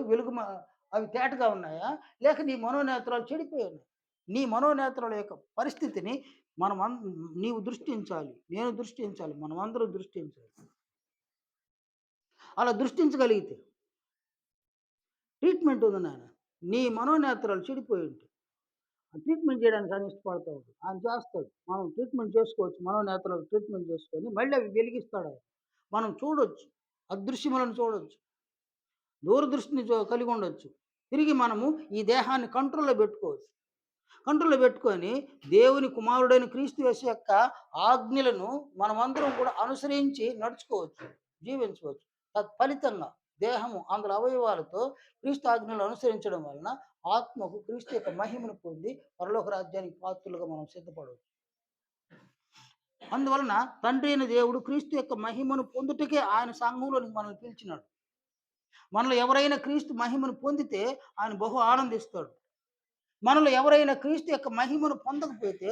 అవి తేటగా ఉన్నాయా? లేక నీ మనోనేత్రాలు చెడిపోయి ఉన్నాయి. నీ మనోనేత్రాల యొక్క పరిస్థితిని నీవు దృష్టించాలి. నేను దృష్టించాలి. మనమందరం దృష్టించాలి. అలా దృష్టించగలిగితే ట్రీట్మెంట్ ఉంది నాయన. నీ మనోనేత్రాలు చెడిపోయి ఉంటాయి. ట్రీట్మెంట్ చేయడానికి ఆయన ఇష్టపడతా ఉంటాడు. ఆయన చేస్తాడు. మనం ట్రీట్మెంట్ చేసుకోవచ్చు. మనోనేత్రాలకు ట్రీట్మెంట్ చేసుకొని మళ్ళీ అవి వెలిగిస్తాడు ఆయన. మనం చూడొచ్చు. అదృశ్యములను చూడొచ్చు. దూరదృష్టిని కలిగి ఉండొచ్చు. తిరిగి మనము ఈ దేహాన్ని కంట్రోల్‌లో పెట్టుకోవచ్చు. కంట్రోల్‌లో పెట్టుకొని దేవుని కుమారుడైన క్రీస్తు యేసు యొక్క ఆజ్ఞలను మనమందరం కూడా అనుసరించి నడుచుకోవచ్చు. జీవించవచ్చు. తత్ఫలితంగా దేహము అందులో అవయవాలతో క్రీస్తు ఆజ్ఞలను అనుసరించడం వలన ఆత్మకు క్రీస్తు యొక్క మహిమను పొంది పరలోక రాజ్యానికి పాత్రులుగా మనం సిద్ధపడవచ్చు. అందువలన తండ్రి అయిన దేవుడు క్రీస్తు యొక్క మహిమను పొందుటకే ఆయన సంఘంలోనికి మనల్ని పిలిచినాడు. మనలో ఎవరైనా క్రీస్తు మహిమను పొందితే ఆయన బహు ఆనందిస్తాడు. మనలో ఎవరైనా క్రీస్తు యొక్క మహిమను పొందకపోతే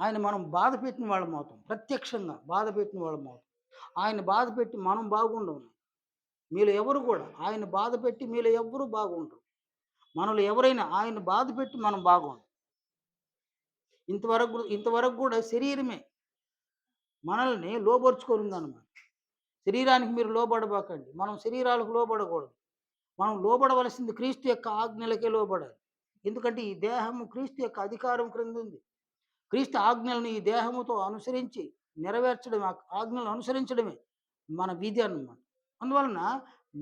ఆయన మనం బాధ పెట్టిన వాళ్ళం అవుతాం. ప్రత్యక్షంగా బాధ పెట్టిన వాళ్ళం అవుతాం. ఆయన బాధ పెట్టి మనం బాగుండము. మీలో ఎవరు కూడా ఆయన బాధ పెట్టి మీలో ఎవ్వరూ బాగుండరు. మనలో ఎవరైనా ఆయన బాధ పెట్టి మనం బాగుండం. ఇంతవరకు కూడా శరీరమే మనల్ని లోబరుచుకొనుందనమాట. శరీరానికి మీరు లోబడబాకండి. మనం శరీరాలకు లోబడకూడదు. మనం లోబడవలసింది క్రీస్తు యొక్క ఆజ్ఞలకే లోబడాలి. ఎందుకంటే ఈ దేహము క్రీస్తు యొక్క అధికారం క్రింద ఉంది. క్రీస్తు ఆజ్ఞలను ఈ దేహముతో అనుసరించి నెరవేర్చడం, ఆజ్ఞలను అనుసరించడమే మన విధి అన్నమాట. అందువలన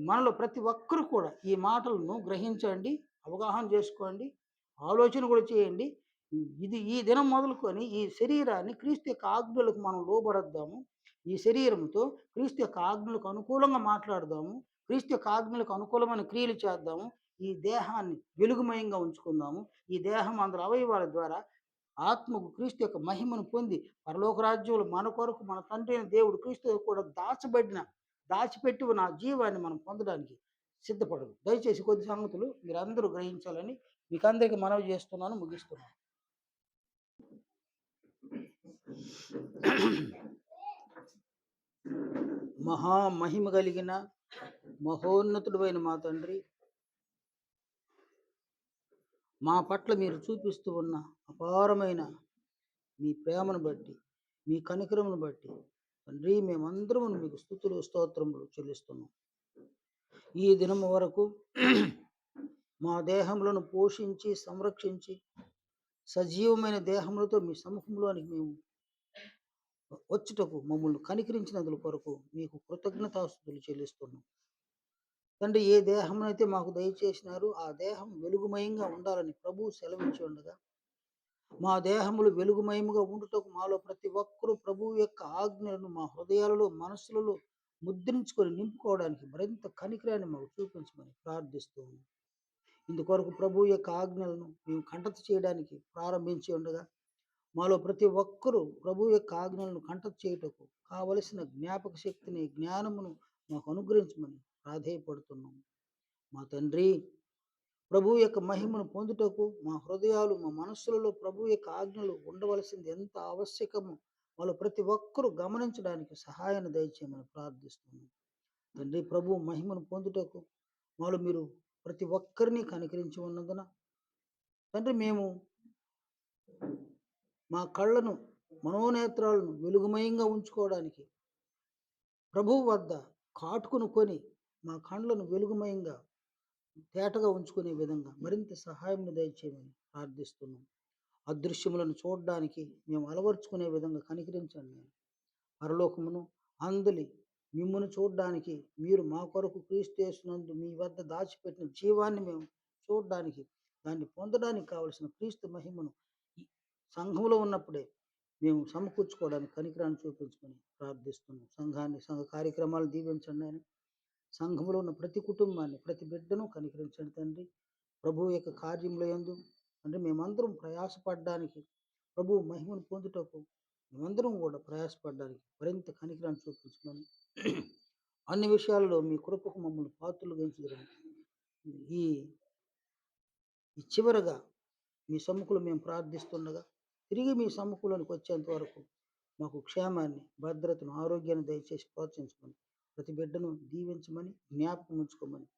మనలో ప్రతి ఒక్కరు కూడా ఈ మాటలను గ్రహించండి, అవగాహన చేసుకోండి, ఆలోచన కూడా చేయండి. ఈ దినం మొదలుకొని ఈ శరీరాన్ని క్రీస్తు యొక్క ఆజ్ఞలకు మనం లోబడద్దాము. ఈ శరీరంతో క్రీస్తు యొక్క ఆజ్ఞలకు అనుకూలంగా మాట్లాడదాము. క్రీస్తు యొక్క ఆజ్ఞలకు అనుకూలమైన క్రియలు చేద్దాము. ఈ దేహాన్ని వెలుగుమయంగా ఉంచుకుందాము. ఈ దేహం అందరి అవయవాల ద్వారా ఆత్మకు క్రీస్తు యొక్క మహిమను పొంది పరలోక రాజ్యంలో మన కొరకు మన తండ్రి అయిన దేవుడు క్రీస్తు కూడా దాచిపెట్టి ఉన్న జీవాన్ని మనం పొందడానికి సిద్ధపడదు. దయచేసి కొద్ది సంగతులు మీరందరూ గ్రహించాలని మీకు అందరికీ మనవి చేస్తున్నాను, ముగిస్తున్నాను. మహిమ కలిగిన మహోన్నతుడైన మా తండ్రి, మా పట్ల మీరు చూపిస్తూ ఉన్న అపారమైన మీ ప్రేమను బట్టి, మీ కనికరమును బట్టి తండ్రి మేమందరము మీకు స్తుతులు స్తోత్రములు చెల్లిస్తున్నాం. ఈ దినము వరకు మా దేహములను పోషించి సంరక్షించి సజీవమైన దేహములతో మీ సముఖంలోనికి మేము వచ్చుటకు మమ్మల్ని కనికరించినందుల కొరకు మీకు కృతజ్ఞతాస్తుతులు చెల్లిస్తున్నాం. తండ్రి, ఏ దేహమునైతే మాకు దయచేసినారు ఆ దేహం వెలుగుమయంగా ఉండాలని ప్రభువు సెలవించి ఉండగా మా దేహములు వెలుగుమయముగా ఉండుటకు మాలో ప్రతి ఒక్కరూ ప్రభువు యొక్క ఆజ్ఞలను మా హృదయాలలో మనస్సులలో ముద్రించుకొని నింపుకోవడానికి మరింత కనికరాన్ని మాకు చూపించమని ప్రార్థిస్తూ ఉన్నాం. ఇందుకొరకు ప్రభువు యొక్క ఆజ్ఞలను మేము కంఠత చేయడానికి ప్రారంభించి ఉండగా మాలో ప్రతి ఒక్కరూ ప్రభువు యొక్క ఆజ్ఞలను కంఠత చేయుటకు కావలసిన జ్ఞాపక శక్తిని, జ్ఞానమును మాకు అనుగ్రహించమని ప్రాధేయపడుతున్నాము. మా తండ్రి, ప్రభువు యొక్క మహిమను పొందుటకు మా హృదయాలు, మా మనస్సులలో ప్రభువు యొక్క ఆజ్ఞలు ఉండవలసింది ఎంత ఆవశ్యకమో వాళ్ళు ప్రతి ఒక్కరూ గమనించడానికి సహాయాన్ని దయచేయమని ప్రార్థిస్తున్నాం. తండ్రి, ప్రభు మహిమను పొందుటకు వాళ్ళు మీరు ప్రతి ఒక్కరిని కనికరించి ఉన్నందున తండ్రి, మేము మా కళ్ళను, మనోనేత్రాలను వెలుగుమయంగా ఉంచుకోవడానికి ప్రభువు వద్ద కాటుకును కొని మా కళ్ళను వెలుగుమయంగా తేటగా ఉంచుకునే విధంగా మరింత సహాయం దయచేయమని ప్రార్థిస్తున్నాం. అదృశ్యములను చూడడానికి మేము అలవర్చుకునే విధంగా కనికరించండి నాయన. పరలోకమును అందలి మిమ్మును చూడడానికి మీరు మా కొరకు క్రీస్తు యేసునందు మీ వద్ద దాచిపెట్టిన జీవాన్ని మేము చూడడానికి, దాన్ని పొందడానికి కావలసిన క్రీస్తు మహిమను ఈ సంఘంలో ఉన్నప్పుడే మేము సమకూర్చుకోవడానికి కనికరాన్ని చూపించుకొని ప్రార్థిస్తున్నాం. సంఘ కార్యక్రమాలు దీవించండి ఆయన. సంఘంలో ఉన్న ప్రతి కుటుంబాన్ని, ప్రతి బిడ్డను కనికరించండి తండ్రి. ప్రభువు యొక్క కార్యముల యందు అంటే మేమందరం ప్రయాసపడడానికి, ప్రభువు మహిమను పొందుటకు మేమందరం కూడా ప్రయాసపడడానికి మరింత కనికరాన్ని చూపించమని అన్ని విషయాలలో మీ కృపకు మమ్మల్ని పాత్రలుగా ఎంచుదురని ఈ ఈ చివరగా మీ సమ్ముఖంలో మేము ప్రార్థిస్తుండగా, తిరిగి మీ సమ్ముఖంలోనికి వచ్చేంత వరకు మాకు క్షేమాన్ని, భద్రతను, ఆరోగ్యాన్ని దయచేసి ప్రోత్సహించమని, ప్రతి బిడ్డను దీవించమని, జ్ఞాపకం ఉంచుకోమని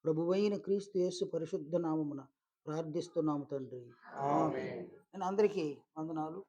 ప్రభువైన క్రీస్తు యేసు పరిశుద్ధ నామమున ప్రార్థిస్తున్నాము తండ్రి. ఆమేన్. నేను అందరికీ వందనాలు.